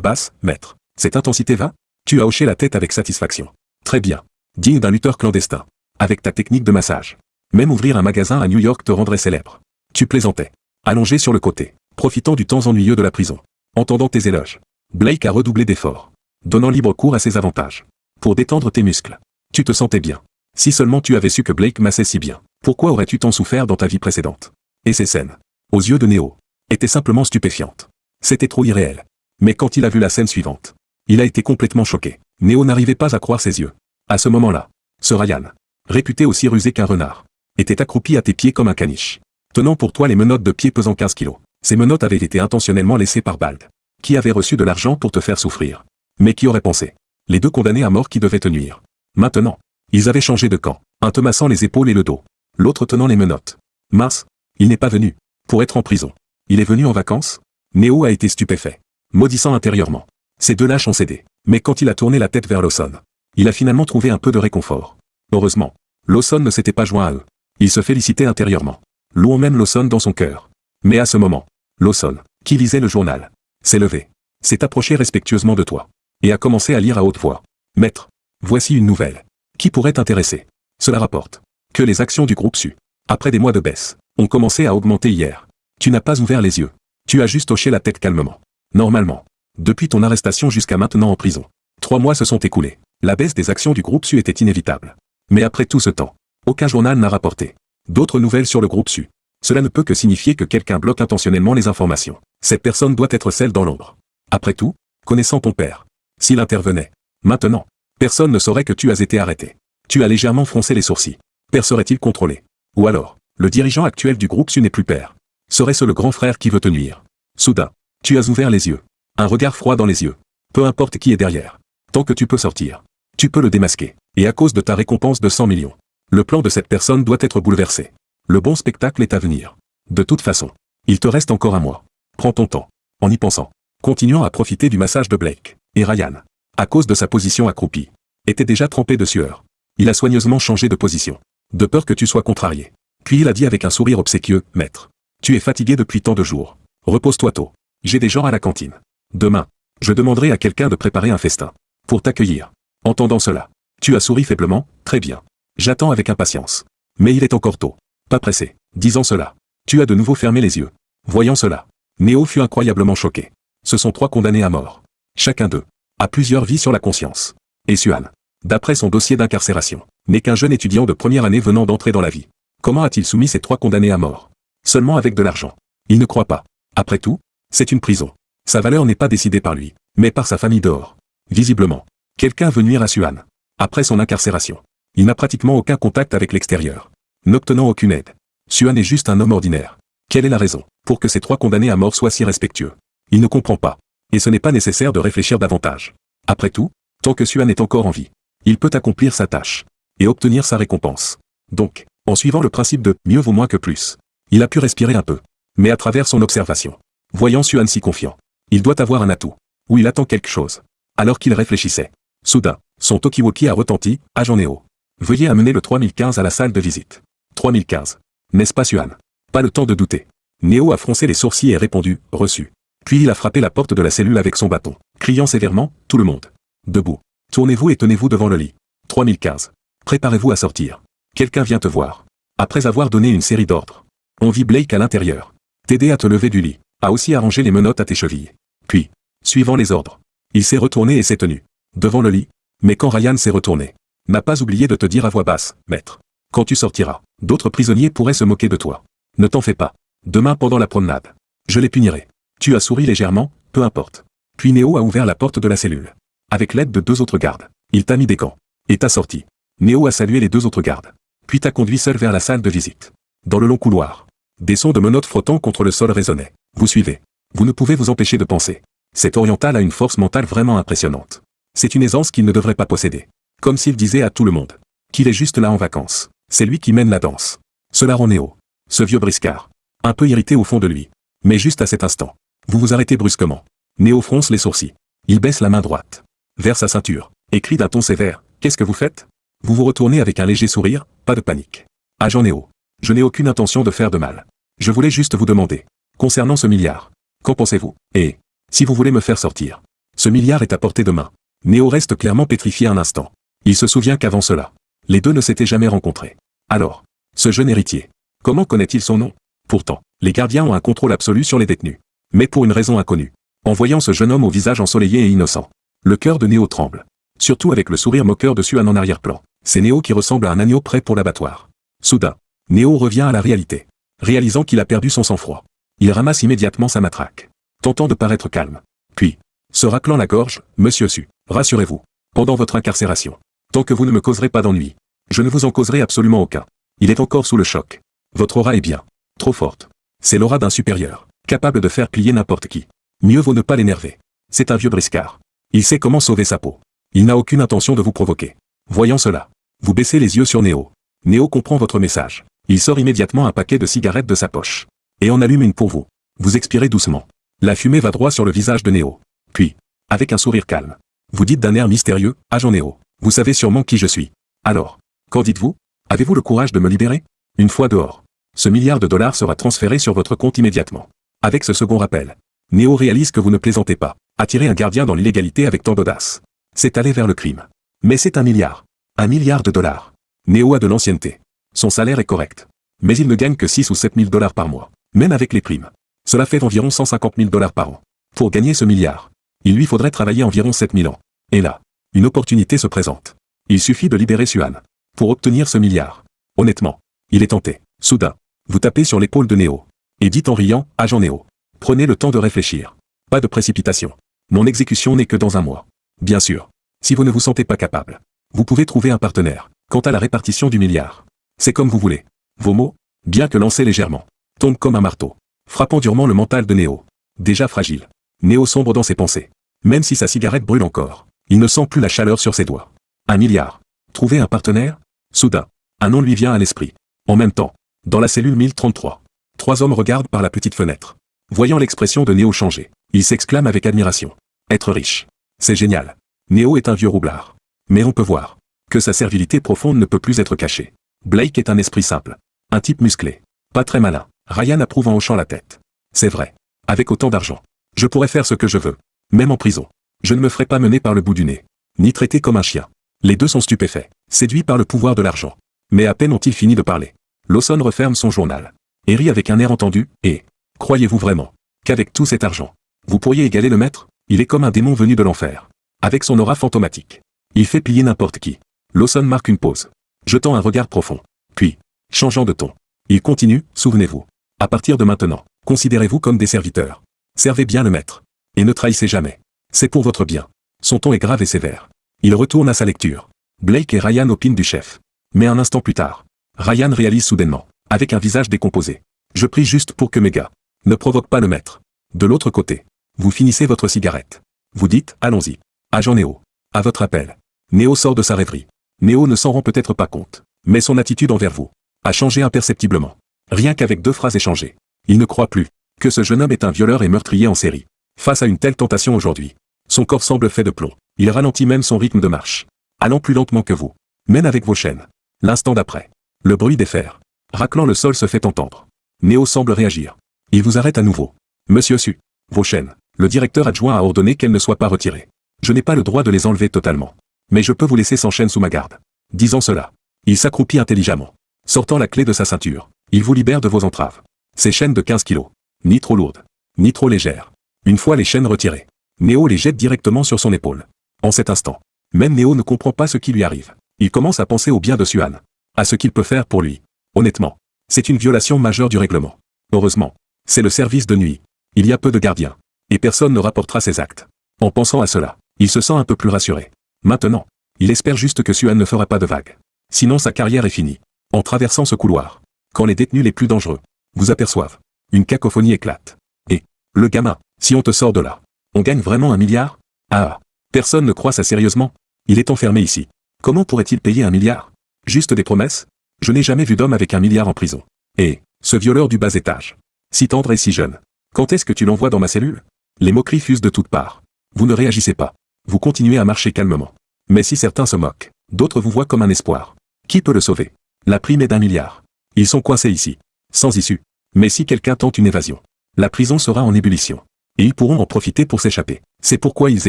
basse, maître, cette intensité va? Tu as hoché la tête avec satisfaction. Très bien. Digne d'un lutteur clandestin. Avec ta technique de massage. Même ouvrir un magasin à New York te rendrait célèbre. Tu plaisantais. Allongé sur le côté, profitant du temps ennuyeux de la prison. Entendant tes éloges. Blake a redoublé d'efforts. Donnant libre cours à ses avantages. Pour détendre tes muscles. Tu te sentais bien. Si seulement tu avais su que Blake massait si bien, pourquoi aurais-tu tant souffert dans ta vie précédente? Et ces scènes, aux yeux de Neo, étaient simplement stupéfiantes. C'était trop irréel. Mais quand il a vu la scène suivante, il a été complètement choqué. Neo n'arrivait pas à croire ses yeux. À ce moment-là, ce Ryan, réputé aussi rusé qu'un renard, était accroupi à tes pieds comme un caniche, tenant pour toi les menottes de pied pesant 15 kilos. Ces menottes avaient été intentionnellement laissées par Bald, qui avait reçu de l'argent pour te faire souffrir. Mais qui aurait pensé? Les deux condamnés à mort qui devaient te nuire. Maintenant, ils avaient changé de camp, un te massant les épaules et le dos, l'autre tenant les menottes. Mince, il n'est pas venu pour être en prison. Il est venu en vacances? Neo a été stupéfait, maudissant intérieurement. Ces deux lâches ont cédé, mais quand il a tourné la tête vers Lawson, il a finalement trouvé un peu de réconfort. Heureusement, Lawson ne s'était pas joint à eux. Il se félicitait intérieurement, louant même Lawson dans son cœur. Mais à ce moment, Lawson, qui lisait le journal, s'est levé, s'est approché respectueusement de toi, et a commencé à lire à haute voix. Maître, voici une nouvelle, qui pourrait t'intéresser. Cela rapporte que les actions du groupe SU, après des mois de baisse, ont commencé à augmenter hier. Tu n'as pas ouvert les yeux. Tu as juste hoché la tête calmement. Normalement, depuis ton arrestation jusqu'à maintenant en prison, 3 mois se sont écoulés. La baisse des actions du groupe SU était inévitable. Mais après tout ce temps, aucun journal n'a rapporté d'autres nouvelles sur le groupe SU. Cela ne peut que signifier que quelqu'un bloque intentionnellement les informations. Cette personne doit être celle dans l'ombre. Après tout, connaissant ton père, s'il intervenait, maintenant, personne ne saurait que tu as été arrêté. Tu as légèrement froncé les sourcils. Père serait-il contrôlé? Ou alors, le dirigeant actuel du groupe SU n'est plus père. Serait-ce le grand frère qui veut te nuire? Soudain, tu as ouvert les yeux. Un regard froid dans les yeux. Peu importe qui est derrière. Tant que tu peux sortir, tu peux le démasquer. Et à cause de ta récompense de 100 millions, le plan de cette personne doit être bouleversé. Le bon spectacle est à venir. De toute façon, il te reste encore un mois. Prends ton temps, en y pensant. Continuant à profiter du massage de Blake. Et Ryan, à cause de sa position accroupie, était déjà trempé de sueur. Il a soigneusement changé de position, de peur que tu sois contrarié. Puis il a dit avec un sourire obséquieux, « Maître, tu es fatigué depuis tant de jours. Repose-toi tôt. J'ai des gens à la cantine. Demain, je demanderai à quelqu'un de préparer un festin. Pour t'accueillir. » Entendant cela, tu as souri faiblement, « Très bien. J'attends avec impatience. Mais il est encore tôt. Pas pressé. » Disant cela, tu as de nouveau fermé les yeux. Voyant cela, Neo fut incroyablement choqué. Ce sont 3 condamnés à mort. Chacun d'eux a plusieurs vies sur la conscience. Et Suan, d'après son dossier d'incarcération, n'est qu'un jeune étudiant de première année venant d'entrer dans la vie. Comment a-t-il soumis ces 3 condamnés à mort? Seulement avec de l'argent. Il ne croit pas. Après tout, c'est une prison. Sa valeur n'est pas décidée par lui, mais par sa famille dehors. Visiblement, quelqu'un veut nuire à Suan. Après son incarcération, il n'a pratiquement aucun contact avec l'extérieur, n'obtenant aucune aide. Suan est juste un homme ordinaire. Quelle est la raison pour que ces 3 condamnés à mort soient si respectueux? Il ne comprend pas. Et ce n'est pas nécessaire de réfléchir davantage. Après tout, tant que Suan est encore en vie, il peut accomplir sa tâche et obtenir sa récompense. Donc, en suivant le principe de « mieux vaut moins que plus », il a pu respirer un peu. Mais à travers son observation, voyant Suan si confiant, il doit avoir un atout, ou il attend quelque chose. Alors qu'il réfléchissait, soudain, son talkie-walkie a retenti, « Agent Neo. Veuillez amener le 3015 à la salle de visite. » 3015. N'est-ce pas Suan? Pas le temps de douter. Neo a froncé les sourcils et répondu, « Reçu. » Puis il a frappé la porte de la cellule avec son bâton, criant sévèrement, « Tout le monde. Debout. Tournez-vous et tenez-vous devant le lit. 3015. Préparez-vous à sortir. Quelqu'un vient te voir. » Après avoir donné une série d'ordres, on vit Blake à l'intérieur. T'aider à te lever du lit, a aussi arrangé les menottes à tes chevilles. Puis, suivant les ordres, il s'est retourné et s'est tenu devant le lit. Mais quand Ryan s'est retourné, n'a pas oublié de te dire à voix basse, « Maître, quand tu sortiras, d'autres prisonniers pourraient se moquer de toi. Ne t'en fais pas. Demain pendant la promenade, je les punirai. » Tu as souri légèrement, peu importe. Puis Neo a ouvert la porte de la cellule. Avec l'aide de 2 autres gardes, il t'a mis des gants. Et t'a sorti. Neo a salué les 2 autres gardes. Puis t'a conduit seul vers la salle de visite. Dans le long couloir, des sons de menottes frottant contre le sol résonnaient. Vous suivez. Vous ne pouvez vous empêcher de penser. Cet oriental a une force mentale vraiment impressionnante. C'est une aisance qu'il ne devrait pas posséder. Comme s'il disait à tout le monde qu'il est juste là en vacances. C'est lui qui mène la danse. Cela rend Néo, ce vieux briscard, un peu irrité au fond de lui. Mais juste à cet instant, vous vous arrêtez brusquement. Néo fronce les sourcils. Il baisse la main droite vers sa ceinture et crie d'un ton sévère. Qu'est-ce que vous faites? Vous vous retournez avec un léger sourire, pas de panique. Agent Néo, je n'ai aucune intention de faire de mal. Je voulais juste vous demander, concernant ce milliard, qu'en pensez-vous? Et, si vous voulez me faire sortir, ce milliard est à portée de main. Néo reste clairement pétrifié un instant. Il se souvient qu'avant cela, les deux ne s'étaient jamais rencontrés. Alors, ce jeune héritier, comment connaît-il son nom? Pourtant, les gardiens ont un contrôle absolu sur les détenus. Mais pour une raison inconnue. En voyant ce jeune homme au visage ensoleillé et innocent, le cœur de Néo tremble. Surtout avec le sourire moqueur de Suan en arrière-plan. C'est Néo qui ressemble à un agneau prêt pour l'abattoir. Soudain, Néo revient à la réalité. Réalisant qu'il a perdu son sang-froid. Il ramasse immédiatement sa matraque. Tentant de paraître calme. Puis, se raclant la gorge, Monsieur Su, rassurez-vous. Pendant votre incarcération, tant que vous ne me causerez pas d'ennui, je ne vous en causerai absolument aucun. Il est encore sous le choc. Votre aura est bien trop forte. C'est l'aura d'un supérieur, capable de faire plier n'importe qui. Mieux vaut ne pas l'énerver. C'est un vieux briscard. Il sait comment sauver sa peau. Il n'a aucune intention de vous provoquer. Voyant cela, vous baissez les yeux sur Néo. Néo comprend votre message. Il sort immédiatement un paquet de cigarettes de sa poche. Et en allume une pour vous. Vous expirez doucement. La fumée va droit sur le visage de Néo. Puis, avec un sourire calme, vous dites d'un air mystérieux, agent Néo, vous savez sûrement qui je suis. Alors, qu'en dites-vous? Avez-vous le courage de me libérer? Une fois dehors, ce milliard de dollars sera transféré sur votre compte immédiatement. Avec ce second rappel, Néo réalise que vous ne plaisantez pas. Attirer un gardien dans l'illégalité avec tant d'audace, c'est aller vers le crime. Mais c'est un milliard. Un milliard de dollars. Néo a de l'ancienneté. Son salaire est correct. Mais il ne gagne que 6 ou 7 000 dollars par mois. Même avec les primes. Cela fait environ 150 000 dollars par an. Pour gagner ce milliard, il lui faudrait travailler environ 7 000 ans. Et là, une opportunité se présente. Il suffit de libérer Suan. Pour obtenir ce milliard. Honnêtement, il est tenté. Soudain, vous tapez sur l'épaule de Néo. Et dites en riant, agent Néo. Prenez le temps de réfléchir. Pas de précipitation. Mon exécution n'est que dans un mois. Bien sûr. Si vous ne vous sentez pas capable, vous pouvez trouver un partenaire. Quant à la répartition du milliard, c'est comme vous voulez. Vos mots, bien que lancés légèrement, tombent comme un marteau, frappant durement le mental de Néo. Déjà fragile. Néo sombre dans ses pensées. Même si sa cigarette brûle encore, il ne sent plus la chaleur sur ses doigts. Un milliard. Trouver un partenaire? Soudain, un nom lui vient à l'esprit. En même temps, dans la cellule 1033, 3 hommes regardent par la petite fenêtre. Voyant l'expression de Néo changer, il s'exclame avec admiration. Être riche. C'est génial. Néo est un vieux roublard. Mais on peut voir que sa servilité profonde ne peut plus être cachée. Blake est un esprit simple. Un type musclé. Pas très malin. Ryan approuve en hochant la tête. C'est vrai. Avec autant d'argent, je pourrais faire ce que je veux. Même en prison. Je ne me ferai pas mener par le bout du nez. Ni traiter comme un chien. Les deux sont stupéfaits. Séduits par le pouvoir de l'argent. Mais à peine ont-ils fini de parler. Lawson referme son journal. Et rit avec un air entendu, et... Croyez-vous vraiment qu'avec tout cet argent, vous pourriez égaler le maître? Il est comme un démon venu de l'enfer. Avec son aura fantomatique. Il fait plier n'importe qui. Lawson marque une pause. Jetant un regard profond. Puis, changeant de ton. Il continue, souvenez-vous. À partir de maintenant, considérez-vous comme des serviteurs. Servez bien le maître. Et ne trahissez jamais. C'est pour votre bien. Son ton est grave et sévère. Il retourne à sa lecture. Blake et Ryan opinent du chef. Mais un instant plus tard, Ryan réalise soudainement, avec un visage décomposé. Je prie juste pour que mes gars ne provoquent pas le maître. De l'autre côté, vous finissez votre cigarette. Vous dites, allons-y. Agent Néo. À votre appel. Néo sort de sa rêverie. Néo ne s'en rend peut-être pas compte. Mais son attitude envers vous a changé imperceptiblement. Rien qu'avec 2 phrases échangées. Il ne croit plus que ce jeune homme est un violeur et meurtrier en série. Face à une telle tentation aujourd'hui, son corps semble fait de plomb. Il ralentit même son rythme de marche. Allant plus lentement que vous. Même avec vos chaînes. L'instant d'après. Le bruit des fers raclant le sol se fait entendre. Néo semble réagir. Il vous arrête à nouveau. Monsieur Su. Vos chaînes. Le directeur adjoint a ordonné qu'elles ne soient pas retirées. Je n'ai pas le droit de les enlever totalement. Mais je peux vous laisser sans chaîne sous ma garde. Disant cela, il s'accroupit intelligemment. Sortant la clé de sa ceinture, il vous libère de vos entraves. Ces chaînes de 15 kilos. Ni trop lourdes. Ni trop légères. Une fois les chaînes retirées, Néo les jette directement sur son épaule. En cet instant, même Néo ne comprend pas ce qui lui arrive. Il commence à penser au bien de Suan. À ce qu'il peut faire pour lui. Honnêtement, c'est une violation majeure du règlement. Heureusement, c'est le service de nuit. Il y a peu de gardiens. Et personne ne rapportera ses actes. En pensant à cela, il se sent un peu plus rassuré. Maintenant, il espère juste que Suan ne fera pas de vagues. Sinon sa carrière est finie. En traversant ce couloir, quand les détenus les plus dangereux vous aperçoivent, une cacophonie éclate. Et, le gamin, si on te sort de là, on gagne vraiment 1 milliard? Ah, personne ne croit ça sérieusement. Il est enfermé ici. Comment pourrait-il payer 1 milliard? Juste des promesses? Je n'ai jamais vu d'homme avec 1 milliard en prison. Et, ce violeur du bas étage. Si tendre et si jeune. Quand est-ce que tu l'envoies dans ma cellule? Les moqueries fusent de toutes parts. Vous ne réagissez pas. Vous continuez à marcher calmement. Mais si certains se moquent, d'autres vous voient comme un espoir. Qui peut le sauver? La prime est d'1 milliard. Ils sont coincés ici. Sans issue. Mais si quelqu'un tente une évasion, la prison sera en ébullition. Et ils pourront en profiter pour s'échapper. C'est pourquoi ils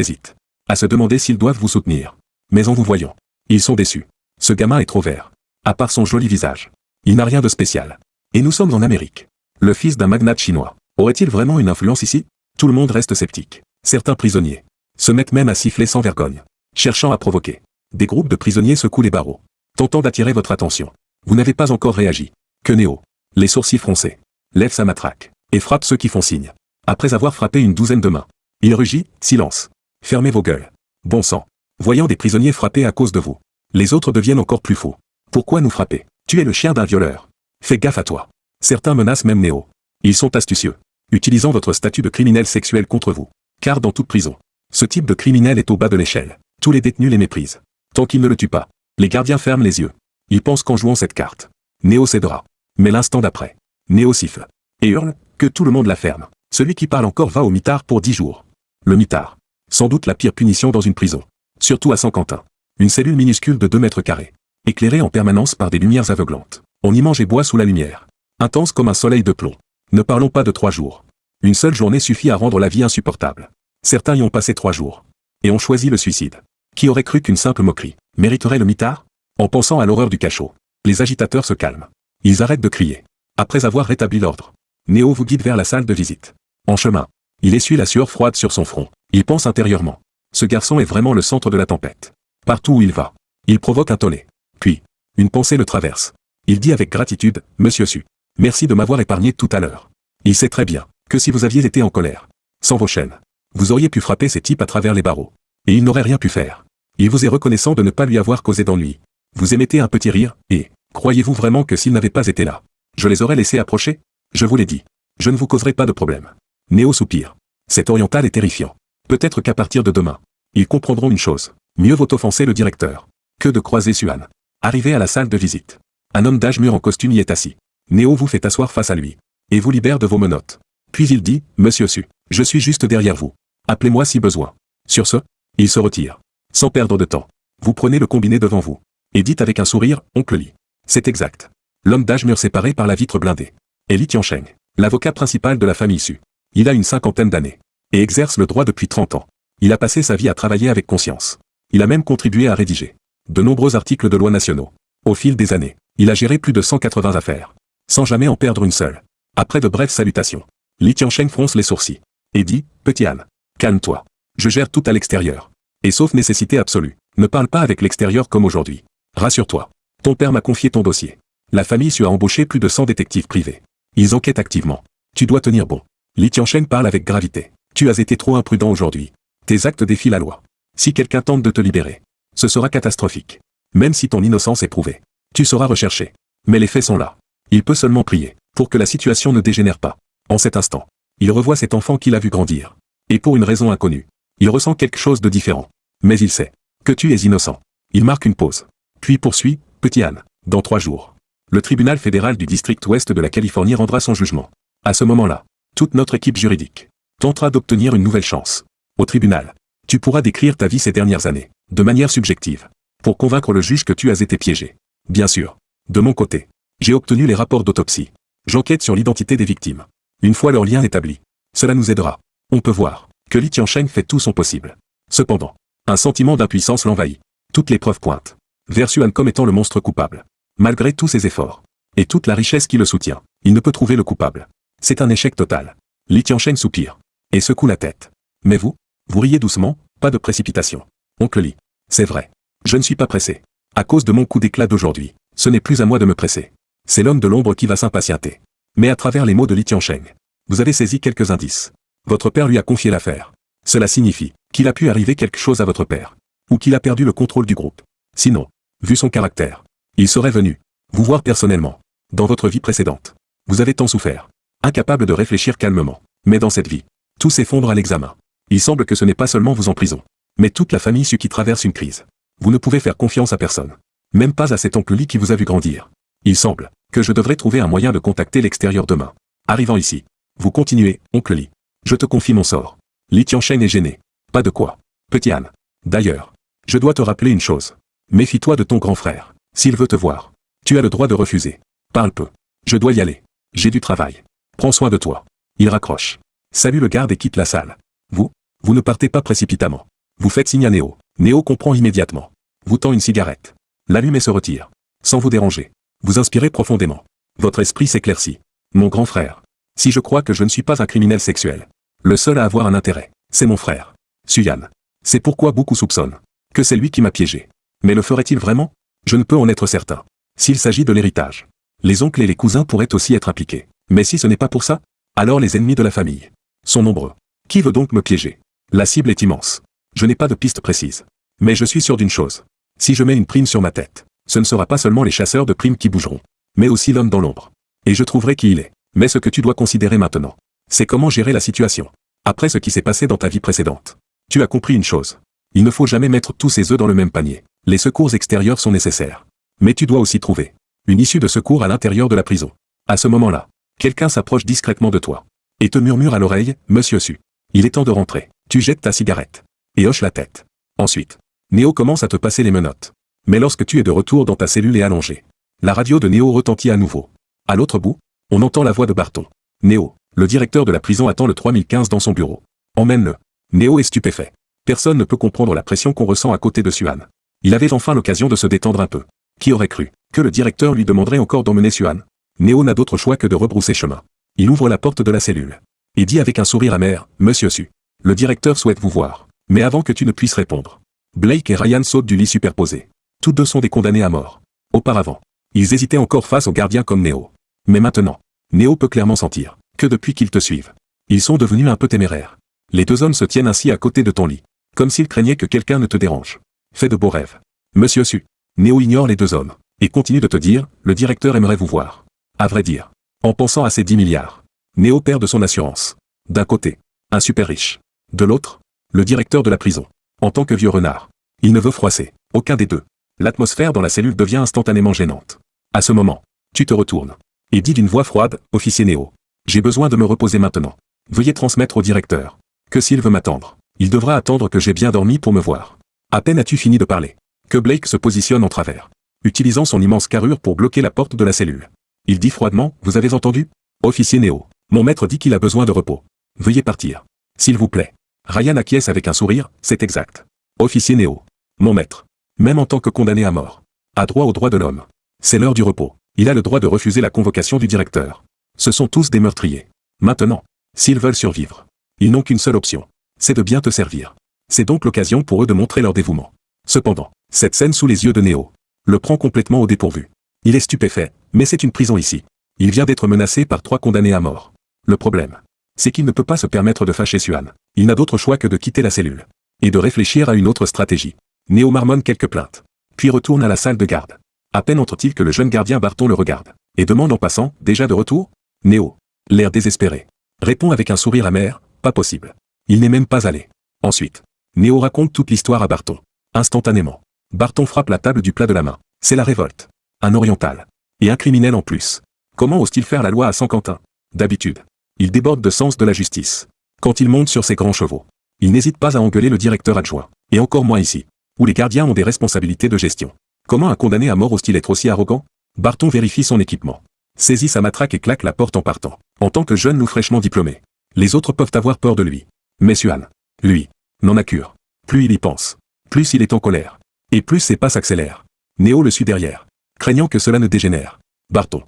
hésitent. À se demander s'ils doivent vous soutenir. Mais en vous voyant, ils sont déçus. Ce gamin est trop vert. À part son joli visage. Il n'a rien de spécial. Et nous sommes en Amérique. Le fils d'un magnate chinois. Aurait-il vraiment une influence ici? Tout le monde reste sceptique. Certains prisonniers se mettent même à siffler sans vergogne, cherchant à provoquer. Des groupes de prisonniers secouent les barreaux, tentant d'attirer votre attention. Vous n'avez pas encore réagi. Que Néo, les sourcils froncés, lève sa matraque, et frappe ceux qui font signe. Après avoir frappé une douzaine de mains, il rugit, silence. Fermez vos gueules. Bon sang. Voyant des prisonniers frappés à cause de vous, les autres deviennent encore plus fous. Pourquoi nous frapper? Tu es le chien d'un violeur. Fais gaffe à toi. Certains menacent même Néo. Ils sont astucieux, utilisant votre statut de criminel sexuel contre vous. Car dans toute prison, ce type de criminel est au bas de l'échelle. Tous les détenus les méprisent. Tant qu'ils ne le tuent pas, les gardiens ferment les yeux. Ils pensent qu'en jouant cette carte, Néo cédera. Mais l'instant d'après, Néo siffle et hurle que tout le monde la ferme. Celui qui parle encore va au mitard pour 10 jours. Le mitard. Sans doute la pire punition dans une prison. Surtout à Saint-Quentin. Une cellule minuscule de 2 mètres carrés. Éclairée en permanence par des lumières aveuglantes. On y mange et boit sous la lumière. Intense comme un soleil de plomb. Ne parlons pas de 3 jours. Une seule journée suffit à rendre la vie insupportable. Certains y ont passé 3 jours. Et ont choisi le suicide. Qui aurait cru qu'une simple moquerie mériterait le mitard? En pensant à l'horreur du cachot, les agitateurs se calment. Ils arrêtent de crier. Après avoir rétabli l'ordre, Néo vous guide vers la salle de visite. En chemin, il essuie la sueur froide sur son front. Il pense intérieurement. Ce garçon est vraiment le centre de la tempête. Partout où il va, il provoque un tollé. Puis, une pensée le traverse. Il dit avec gratitude, Monsieur Su, merci de m'avoir épargné tout à l'heure. Il sait très bien que si vous aviez été en colère, sans vos chaînes, vous auriez pu frapper ces types à travers les barreaux. Et il n'aurait rien pu faire. Il vous est reconnaissant de ne pas lui avoir causé d'ennui. Vous émettez un petit rire, et, croyez-vous vraiment que s'ils n'avaient pas été là, je les aurais laissés approcher? Je vous l'ai dit. Je ne vous causerai pas de problème. Néo soupire. Cet oriental est terrifiant. Peut-être qu'à partir de demain, ils comprendront une chose. Mieux vaut offenser le directeur que de croiser Suan. Arrivé à la salle de visite. Un homme d'âge mûr en costume y est assis. Néo vous fait asseoir face à lui. Et vous libère de vos menottes. Puis il dit, Monsieur Su, je suis juste derrière vous. Appelez-moi si besoin. Sur ce, il se retire. Sans perdre de temps. Vous prenez le combiné devant vous. Et dites avec un sourire, Oncle Li. C'est exact. L'homme d'âge mûr séparé par la vitre blindée. Et Li Tiancheng, l'avocat principal de la famille Su. Il a une 50aine d'années. Et exerce le droit depuis 30 ans. Il a passé sa vie à travailler avec conscience. Il a même contribué à rédiger de nombreux articles de loi nationaux. Au fil des années, il a géré plus de 180 affaires. Sans jamais en perdre une seule. Après de brèves salutations, Li Tiancheng fronce les sourcils. Et dit, Petit Han, calme-toi. Je gère tout à l'extérieur. Et sauf nécessité absolue, ne parle pas avec l'extérieur comme aujourd'hui. Rassure-toi. Ton père m'a confié ton dossier. La famille Su a embauché plus de 100 détectives privés. Ils enquêtent activement. Tu dois tenir bon. Li Tiancheng parle avec gravité. Tu as été trop imprudent aujourd'hui. Tes actes défient la loi. Si quelqu'un tente de te libérer, ce sera catastrophique. Même si ton innocence est prouvée. Tu seras recherché. Mais les faits sont là. Il peut seulement prier, pour que la situation ne dégénère pas. En cet instant, il revoit cet enfant qu'il a vu grandir. Et pour une raison inconnue, il ressent quelque chose de différent. Mais il sait que tu es innocent. Il marque une pause. Puis poursuit, Petit Han, dans 3 jours. Le tribunal fédéral du district ouest de la Californie rendra son jugement. À ce moment-là, toute notre équipe juridique tentera d'obtenir une nouvelle chance. Au tribunal, tu pourras décrire ta vie ces dernières années, de manière subjective, pour convaincre le juge que tu as été piégé. Bien sûr. De mon côté, j'ai obtenu les rapports d'autopsie. J'enquête sur l'identité des victimes. Une fois leur lien établi, cela nous aidera. On peut voir que Li Tiancheng fait tout son possible. Cependant, un sentiment d'impuissance l'envahit. Toutes les preuves pointent vers Suan comme étant le monstre coupable. Malgré tous ses efforts et toute la richesse qui le soutient, il ne peut trouver le coupable. C'est un échec total. Li Tiancheng soupire et secoue la tête. Mais vous riez doucement, pas de précipitation. Oncle Li, c'est vrai. Je ne suis pas pressé. À cause de mon coup d'éclat d'aujourd'hui, ce n'est plus à moi de me presser. C'est l'homme de l'ombre qui va s'impatienter. Mais à travers les mots de Li Tiancheng, vous avez saisi quelques indices. Votre père lui a confié l'affaire. Cela signifie qu'il a pu arriver quelque chose à votre père. Ou qu'il a perdu le contrôle du groupe. Sinon, vu son caractère, il serait venu vous voir personnellement. Dans votre vie précédente, vous avez tant souffert. Incapable de réfléchir calmement. Mais dans cette vie, tout s'effondre à l'examen. Il semble que ce n'est pas seulement vous en prison, mais toute la famille Su qui traverse une crise. Vous ne pouvez faire confiance à personne. Même pas à cet oncle Lee qui vous a vu grandir. Il semble que je devrais trouver un moyen de contacter l'extérieur demain. Arrivant ici. Vous continuez, oncle Lee. Je te confie mon sort. Lee Tianchen est gêné. Pas de quoi. Petit Han. D'ailleurs, je dois te rappeler une chose. Méfie-toi de ton grand frère. S'il veut te voir, tu as le droit de refuser. Parle peu. Je dois y aller. J'ai du travail. Prends soin de toi. Il raccroche. Salue le garde et quitte la salle. Vous ne partez pas précipitamment. Vous faites signe à Néo. Néo comprend immédiatement. Vous tend une cigarette. L'allume et se retire. Sans vous déranger. Vous inspirez profondément. Votre esprit s'éclaircit. Mon grand frère. Si je crois que je ne suis pas un criminel sexuel. Le seul à avoir un intérêt, c'est mon frère. Suyan. C'est pourquoi beaucoup soupçonnent que c'est lui qui m'a piégé. Mais le ferait-il vraiment? Je ne peux en être certain. S'il s'agit de l'héritage, les oncles et les cousins pourraient aussi être impliqués. Mais si ce n'est pas pour ça, alors les ennemis de la famille sont nombreux. Qui veut donc me piéger? La cible est immense. Je n'ai pas de piste précise. Mais je suis sûr d'une chose. Si je mets une prime sur ma tête, ce ne sera pas seulement les chasseurs de primes qui bougeront, mais aussi l'homme dans l'ombre. Et je trouverai qui il est. Mais ce que tu dois considérer maintenant, c'est comment gérer la situation. Après ce qui s'est passé dans ta vie précédente. Tu as compris une chose. Il ne faut jamais mettre tous ses œufs dans le même panier. Les secours extérieurs sont nécessaires. Mais tu dois aussi trouver une issue de secours à l'intérieur de la prison. À ce moment-là, quelqu'un s'approche discrètement de toi et te murmure à l'oreille, Monsieur Su. Il est temps de rentrer. Tu jettes ta cigarette et hoches la tête. Ensuite, Néo commence à te passer les menottes. Mais lorsque tu es de retour dans ta cellule et allongé, la radio de Néo retentit à nouveau. À l'autre bout, on entend la voix de Barton. Néo, le directeur de la prison attend le 3015 dans son bureau. Emmène-le. Néo est stupéfait. Personne ne peut comprendre la pression qu'on ressent à côté de Suan. Il avait enfin l'occasion de se détendre un peu. Qui aurait cru que le directeur lui demanderait encore d'emmener Suan? Néo n'a d'autre choix que de rebrousser chemin. Il ouvre la porte de la cellule. Et dit avec un sourire amer, Monsieur Su. Le directeur souhaite vous voir. Mais avant que tu ne puisses répondre, Blake et Ryan sautent du lit superposé. Tous deux sont des condamnés à mort. Auparavant, ils hésitaient encore face aux gardiens comme Néo. Mais maintenant, Néo peut clairement sentir que depuis qu'ils te suivent, ils sont devenus un peu téméraires. Les deux hommes se tiennent ainsi à côté de ton lit, comme s'ils craignaient que quelqu'un ne te dérange. Fais de beaux rêves. Monsieur Su. Néo ignore les deux hommes, et continue de te dire, le directeur aimerait vous voir. À vrai dire, en pensant à ces 10 milliards, Néo perd de son assurance. D'un côté, un super riche. De l'autre, le directeur de la prison. En tant que vieux renard, il ne veut froisser aucun des deux. L'atmosphère dans la cellule devient instantanément gênante. À ce moment, tu te retournes et dis d'une voix froide, officier Néo. J'ai besoin de me reposer maintenant. Veuillez transmettre au directeur que s'il veut m'attendre, il devra attendre que j'ai bien dormi pour me voir. À peine as-tu fini de parler, que Blake se positionne en travers, utilisant son immense carrure pour bloquer la porte de la cellule. Il dit froidement, vous avez entendu? Officier Néo, mon maître dit qu'il a besoin de repos. Veuillez partir. S'il vous plaît. Ryan acquiesce avec un sourire, c'est exact. Officier Néo, mon maître, même en tant que condamné à mort, a droit aux droits de l'homme. C'est l'heure du repos. Il a le droit de refuser la convocation du directeur. Ce sont tous des meurtriers. Maintenant, s'ils veulent survivre, ils n'ont qu'une seule option. C'est de bien te servir. C'est donc l'occasion pour eux de montrer leur dévouement. Cependant, cette scène sous les yeux de Néo le prend complètement au dépourvu. Il est stupéfait, mais c'est une prison ici. Il vient d'être menacé par 3 condamnés à mort. Le problème, c'est qu'il ne peut pas se permettre de fâcher Suan. Il n'a d'autre choix que de quitter la cellule et de réfléchir à une autre stratégie. Néo marmonne quelques plaintes, puis retourne à la salle de garde. À peine entre-t-il que le jeune gardien Barton le regarde et demande en passant, déjà de retour? Néo, l'air désespéré, répond avec un sourire amer, pas possible. Il n'est même pas allé. Ensuite, Néo raconte toute l'histoire à Barton. Instantanément, Barton frappe la table du plat de la main. C'est la révolte. Un oriental. Et un criminel en plus. Comment ose-t-il faire la loi à Saint-Quentin? D'habitude, il déborde de sens de la justice. Quand il monte sur ses grands chevaux, il n'hésite pas à engueuler le directeur adjoint. Et encore moins ici, où les gardiens ont des responsabilités de gestion. Comment un condamné à mort ose-t-il être aussi arrogant? Barton vérifie son équipement, saisit sa matraque et claque la porte en partant. En tant que jeune ou fraîchement diplômé, les autres peuvent avoir peur de lui. Mais Suan, lui, n'en a cure. Plus il y pense, plus il est en colère. Et plus ses pas s'accélèrent. Néo le suit derrière, craignant que cela ne dégénère. Barton,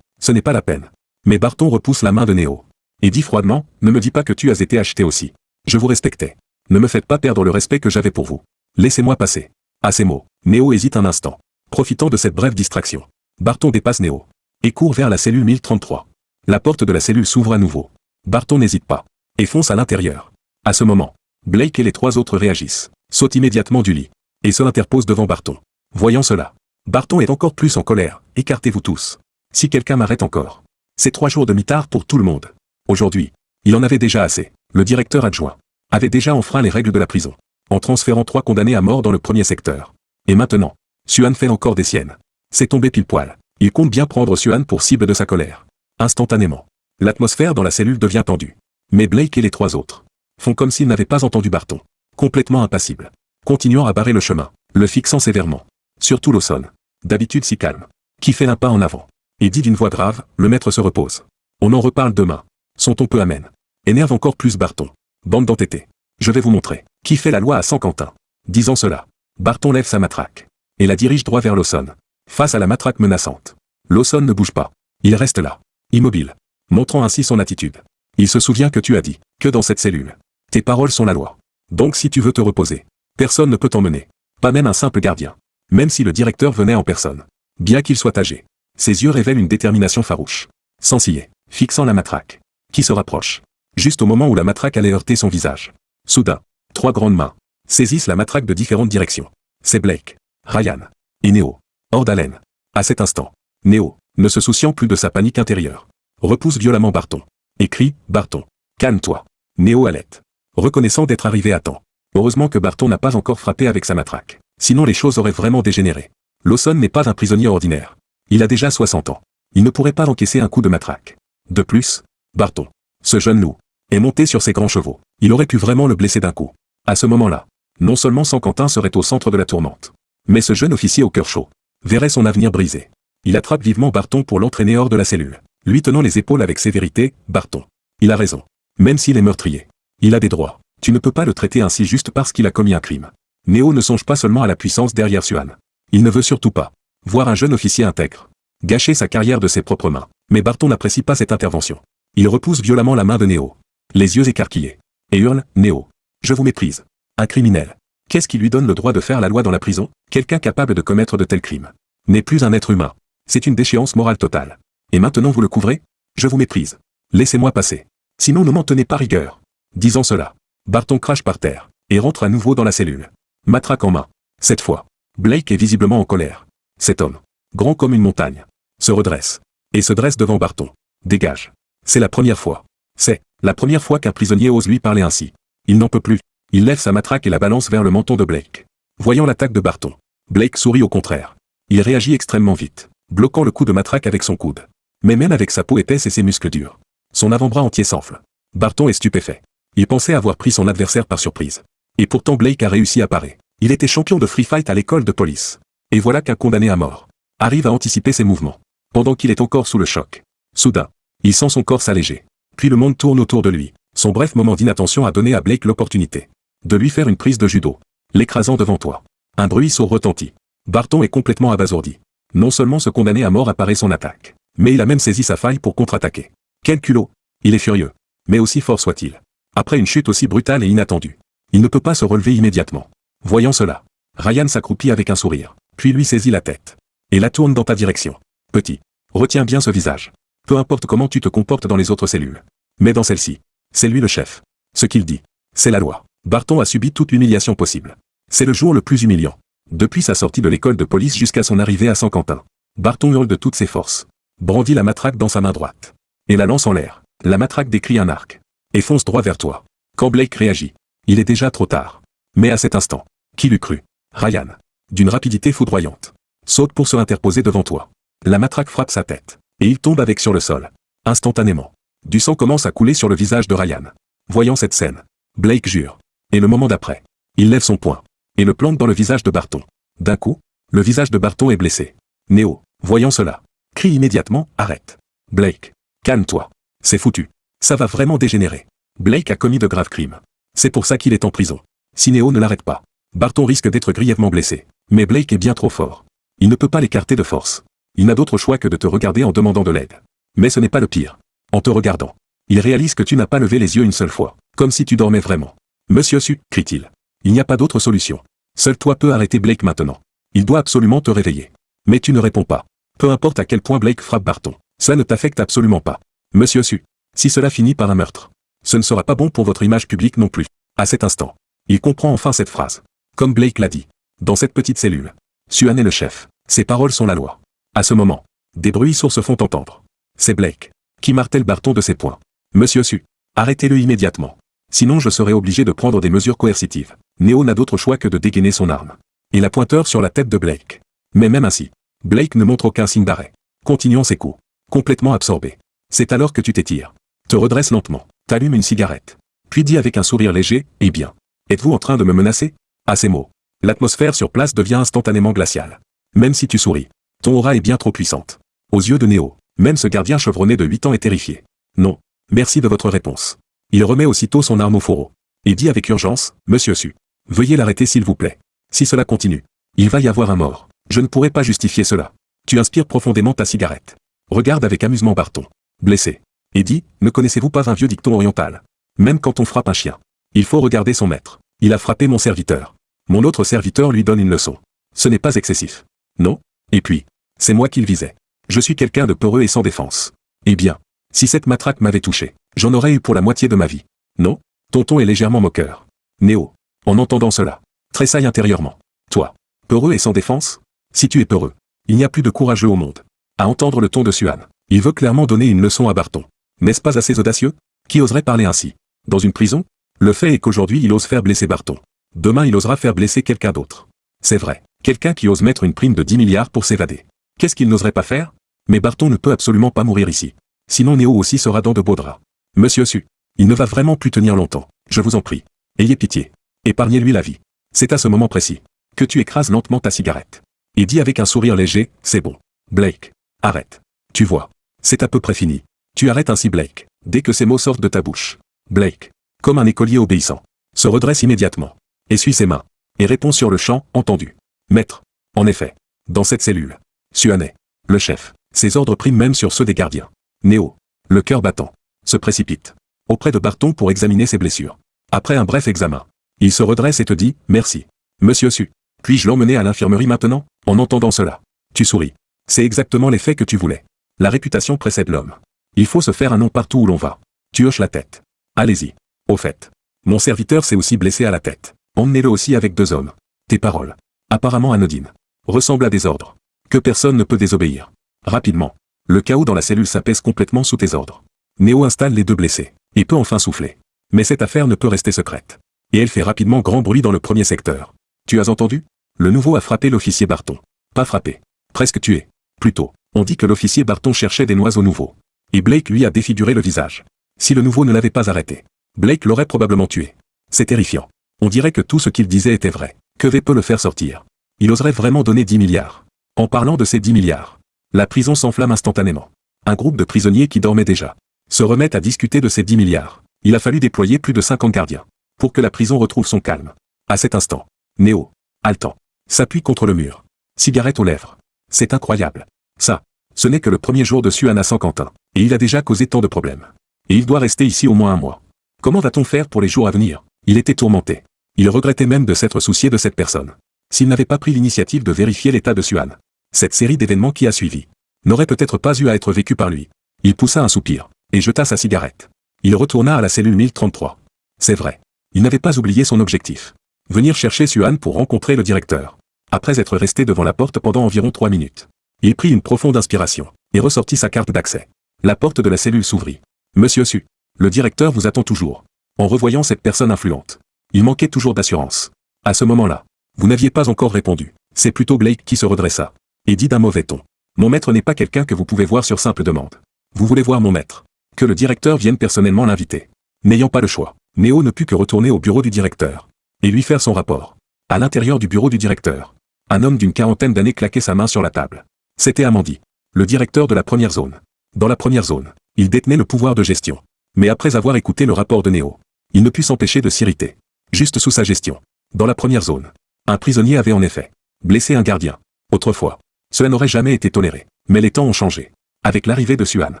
ce n'est pas la peine. Mais Barton repousse la main de Néo et dit froidement, ne me dis pas que tu as été acheté aussi. Je vous respectais. Ne me faites pas perdre le respect que j'avais pour vous. Laissez-moi passer. À ces mots, Néo hésite un instant. Profitant de cette brève distraction, Barton dépasse Néo et court vers la cellule 1033. La porte de la cellule s'ouvre à nouveau. Barton n'hésite pas et fonce à l'intérieur. À ce moment, Blake et les 3 autres réagissent, sautent immédiatement du lit et se interposent devant Barton. Voyant cela, Barton est encore plus en colère. Écartez-vous tous. Si quelqu'un m'arrête encore, c'est 3 jours de mitard pour tout le monde. Aujourd'hui, il en avait déjà assez. Le directeur adjoint avait déjà enfreint les règles de la prison en transférant 3 condamnés à mort dans le premier secteur. Et maintenant, Suan fait encore des siennes. C'est tombé pile poil. Il compte bien prendre Suan pour cible de sa colère. Instantanément, l'atmosphère dans la cellule devient tendue. Mais Blake et les trois autres font comme s'ils n'avaient pas entendu Barton. Complètement impassible. Continuant à barrer le chemin, le fixant sévèrement. Surtout Lawson, d'habitude si calme, qui fait un pas en avant. Et dit d'une voix grave, le maître se repose. On en reparle demain. Son ton peu amène. Énerve encore plus Barton. Bande d'entêtés. Je vais vous montrer qui fait la loi à Saint-Quentin. Disant cela, Barton lève sa matraque et la dirige droit vers Lawson. Face à la matraque menaçante, Lawson ne bouge pas. Il reste là, immobile, montrant ainsi son attitude. Il se souvient que tu as dit que dans cette cellule, tes paroles sont la loi. Donc si tu veux te reposer, personne ne peut t'emmener. Pas même un simple gardien. Même si le directeur venait en personne. Bien qu'il soit âgé. Ses yeux révèlent une détermination farouche. Sans ciller, fixant la matraque, qui se rapproche. Juste au moment où la matraque allait heurter son visage. Soudain, trois grandes mains saisissent la matraque de différentes directions. C'est Blake, Ryan et Neo. Hors d'haleine. À cet instant, Neo, ne se souciant plus de sa panique intérieure, repousse violemment Barton. Et crie, Barton, calme-toi. Neo halète, reconnaissant d'être arrivé à temps. Heureusement que Barton n'a pas encore frappé avec sa matraque. Sinon les choses auraient vraiment dégénéré. Lawson n'est pas un prisonnier ordinaire. Il a déjà 60 ans. Il ne pourrait pas encaisser un coup de matraque. De plus, Barton, ce jeune loup, est monté sur ses grands chevaux. Il aurait pu vraiment le blesser d'un coup. À ce moment-là, non seulement Saint-Quentin serait au centre de la tourmente, mais ce jeune officier au cœur chaud verrait son avenir brisé. Il attrape vivement Barton pour l'entraîner hors de la cellule, lui tenant les épaules avec sévérité. Barton, il a raison. Même s'il est meurtrier, il a des droits. Tu ne peux pas le traiter ainsi juste parce qu'il a commis un crime. Neo ne songe pas seulement à la puissance derrière Suan. Il ne veut surtout pas voir un jeune officier intègre gâcher sa carrière de ses propres mains. Mais Barton n'apprécie pas cette intervention. Il repousse violemment la main de Neo, les yeux écarquillés, et hurle, Neo, je vous méprise. Un criminel. Qu'est-ce qui lui donne le droit de faire la loi dans la prison? Quelqu'un capable de commettre de tels crimes n'est plus un être humain. C'est une déchéance morale totale. Et maintenant vous le couvrez? Je vous méprise. Laissez-moi passer. Sinon ne m'en tenez pas rigueur. Disant cela, Barton crache par terre, et rentre à nouveau dans la cellule. Matraque en main. Cette fois, Blake est visiblement en colère. Cet homme, grand comme une montagne, se redresse. Et se dresse devant Barton. Dégage. C'est la première fois. C'est la première fois qu'un prisonnier ose lui parler ainsi. Il n'en peut plus. Il lève sa matraque et la balance vers le menton de Blake. Voyant l'attaque de Barton, Blake sourit au contraire. Il réagit extrêmement vite, bloquant le coup de matraque avec son coude. Mais même avec sa peau épaisse et ses muscles durs, son avant-bras entier s'enfle. Barton est stupéfait. Il pensait avoir pris son adversaire par surprise. Et pourtant Blake a réussi à parer. Il était champion de free fight à l'école de police. Et voilà qu'un condamné à mort arrive à anticiper ses mouvements. Pendant qu'il est encore sous le choc. Soudain, il sent son corps s'alléger. Puis le monde tourne autour de lui. Son bref moment d'inattention a donné à Blake l'opportunité de lui faire une prise de judo, l'écrasant devant toi. Un bruit sourd retentit. Barton est complètement abasourdi. Non seulement ce condamné à mort apparaît son attaque, mais il a même saisi sa faille pour contre-attaquer. Quel culot! Il est furieux. Mais aussi fort soit-il. Après une chute aussi brutale et inattendue, il ne peut pas se relever immédiatement. Voyant cela, Ryan s'accroupit avec un sourire, puis lui saisit la tête et la tourne dans ta direction. Petit, retiens bien ce visage. Peu importe comment tu te comportes dans les autres cellules. Mais dans celle-ci, c'est lui le chef. Ce qu'il dit, c'est la loi. Barton a subi toute l'humiliation possible. C'est le jour le plus humiliant. Depuis sa sortie de l'école de police jusqu'à son arrivée à Saint-Quentin. Barton hurle de toutes ses forces. Brandit la matraque dans sa main droite. Et la lance en l'air. La matraque décrit un arc. Et fonce droit vers toi. Quand Blake réagit, il est déjà trop tard. Mais à cet instant, qui l'eût cru? Ryan, d'une rapidité foudroyante, saute pour se interposer devant toi. La matraque frappe sa tête. Et il tombe avec sur le sol. Instantanément. Du sang commence à couler sur le visage de Ryan. Voyant cette scène, Blake jure. Et le moment d'après, il lève son poing. Et le plante dans le visage de Barton. D'un coup, le visage de Barton est blessé. Neo, voyant cela, crie immédiatement, arrête. Blake, calme-toi. C'est foutu. Ça va vraiment dégénérer. Blake a commis de graves crimes. C'est pour ça qu'il est en prison. Si Neo ne l'arrête pas, Barton risque d'être grièvement blessé. Mais Blake est bien trop fort. Il ne peut pas l'écarter de force. Il n'a d'autre choix que de te regarder en demandant de l'aide. Mais ce n'est pas le pire. En te regardant, il réalise que tu n'as pas levé les yeux une seule fois, comme si tu dormais vraiment. Monsieur Su, crie-t-il. Il n'y a pas d'autre solution. Seul toi peux arrêter Blake maintenant. Il doit absolument te réveiller. Mais tu ne réponds pas. Peu importe à quel point Blake frappe Barton, ça ne t'affecte absolument pas. Monsieur Su, si cela finit par un meurtre, ce ne sera pas bon pour votre image publique non plus. À cet instant, il comprend enfin cette phrase. Comme Blake l'a dit, dans cette petite cellule, Suan est le chef. Ses paroles sont la loi. À ce moment, des bruits sourds se font entendre. C'est Blake qui martèle Barton de ses poings. Monsieur Su, arrêtez-le immédiatement. Sinon je serai obligé de prendre des mesures coercitives. Neo n'a d'autre choix que de dégainer son arme. et la pointeur sur la tête de Blake. Mais même ainsi, Blake ne montre aucun signe d'arrêt, continuant ses coups, complètement absorbé. C'est alors que tu t'étires, te redresses lentement, t'allumes une cigarette, puis dis avec un sourire léger, « Eh bien, êtes-vous en train de me menacer ?» À ces mots, l'atmosphère sur place devient instantanément glaciale. Même si tu souris, ton aura est bien trop puissante. Aux yeux de Neo, même ce gardien chevronné de 8 ans est terrifié. Non, merci de votre réponse. Il remet aussitôt son arme au fourreau, et dit avec urgence, « Monsieur Su, veuillez l'arrêter s'il vous plaît. Si cela continue, il va y avoir un mort. Je ne pourrai pas justifier cela. » Tu inspires profondément ta cigarette. Regarde avec amusement Barton, blessé, et dit, « Ne connaissez-vous pas un vieux dicton oriental? Même quand on frappe un chien, il faut regarder son maître. Il a frappé mon serviteur. Mon autre serviteur lui donne une leçon. Ce n'est pas excessif. Non? Et puis, c'est moi qu'il visait. Je suis quelqu'un de peureux et sans défense. Eh bien, si cette matraque m'avait touché, j'en aurais eu pour la moitié de ma vie. Non? Ton ton est légèrement moqueur. Neo, en entendant cela, tressaille intérieurement. Toi, peureux et sans défense? Si tu es peureux, il n'y a plus de courageux au monde. À entendre le ton de Suan, il veut clairement donner une leçon à Barton. N'est-ce pas assez audacieux? Qui oserait parler ainsi? Dans une prison? Le fait est qu'aujourd'hui il ose faire blesser Barton. Demain il osera faire blesser quelqu'un d'autre. C'est vrai, quelqu'un qui ose mettre une prime de 10 milliards pour s'évader. Qu'est-ce qu'il n'oserait pas faire? Mais Barton ne peut absolument pas mourir ici. Sinon Neo aussi sera dans de beaux draps. Monsieur Su, il ne va vraiment plus tenir longtemps. Je vous en prie. Ayez pitié. Épargnez-lui la vie. C'est à ce moment précis que tu écrases lentement ta cigarette. Et dis avec un sourire léger, c'est bon. Blake, arrête. Tu vois, c'est à peu près fini. Tu arrêtes ainsi Blake, dès que ces mots sortent de ta bouche. Blake, comme un écolier obéissant, se redresse immédiatement, essuie ses mains, et répond sur le champ, entendu. Maître, en effet, dans cette cellule, Suan est le chef. Ses ordres priment même sur ceux des gardiens. Neo, le cœur battant, se précipite auprès de Barton pour examiner ses blessures. Après un bref examen, il se redresse et te dit, merci. Monsieur Su, puis-je l'emmener à l'infirmerie maintenant? En entendant cela, tu souris. C'est exactement l'effet que tu voulais. La réputation précède l'homme. Il faut se faire un nom partout où l'on va. Tu hoches la tête. Allez-y. Au fait, mon serviteur s'est aussi blessé à la tête. Emmenez-le aussi avec 2 hommes. Tes paroles, apparemment anodines, ressemblent à des ordres que personne ne peut désobéir. Rapidement, le chaos dans la cellule s'apaise complètement sous tes ordres. Neo installe les 2 blessés, et peut enfin souffler. Mais cette affaire ne peut rester secrète. Et elle fait rapidement grand bruit dans le premier secteur. Tu as entendu? Le nouveau a frappé l'officier Barton. Pas frappé. Presque tué. Plutôt, on dit que l'officier Barton cherchait des noix au nouveau. Et Blake lui a défiguré le visage. Si le nouveau ne l'avait pas arrêté, Blake l'aurait probablement tué. C'est terrifiant. On dirait que tout ce qu'il disait était vrai. Que V peut le faire sortir? Il oserait vraiment donner 10 milliards. En parlant de ces 10 milliards, la prison s'enflamme instantanément. Un groupe de prisonniers qui dormaient déjà se remettent à discuter de ces 10 milliards. Il a fallu déployer plus de 50 gardiens pour que la prison retrouve son calme. À cet instant, Neo, haletant, s'appuie contre le mur. Cigarette aux lèvres. C'est incroyable. Ça, ce n'est que le premier jour de Suan à Saint-Quentin, et il a déjà causé tant de problèmes. Et il doit rester ici au moins un mois. Comment va-t-on faire pour les jours à venir? Il était tourmenté. Il regrettait même de s'être soucié de cette personne. S'il n'avait pas pris l'initiative de vérifier l'état de Suan, cette série d'événements qui a suivi n'aurait peut-être pas eu à être vécue par lui. Il poussa un soupir, et jeta sa cigarette. Il retourna à la cellule 1033. C'est vrai. Il n'avait pas oublié son objectif. Venir chercher Suan pour rencontrer le directeur. Après être resté devant la porte pendant environ 3 minutes, il prit une profonde inspiration, et ressortit sa carte d'accès. La porte de la cellule s'ouvrit. Monsieur Su, le directeur vous attend toujours. En revoyant cette personne influente, il manquait toujours d'assurance. À ce moment-là, vous n'aviez pas encore répondu. C'est plutôt Blake qui se redressa, et dit d'un mauvais ton. Mon maître n'est pas quelqu'un que vous pouvez voir sur simple demande. Vous voulez voir mon maître? Que le directeur vienne personnellement l'inviter. N'ayant pas le choix, Neo ne put que retourner au bureau du directeur, et lui faire son rapport. À l'intérieur du bureau du directeur, un homme d'une 40aine d'années claquait sa main sur la table. C'était Amandi, le directeur de la première zone. Dans la première zone, il détenait le pouvoir de gestion. Mais après avoir écouté le rapport de Neo, il ne put s'empêcher de s'irriter. Juste sous sa gestion, dans la première zone, un prisonnier avait en effet blessé un gardien. Autrefois, cela n'aurait jamais été toléré. Mais les temps ont changé. Avec l'arrivée de Suan,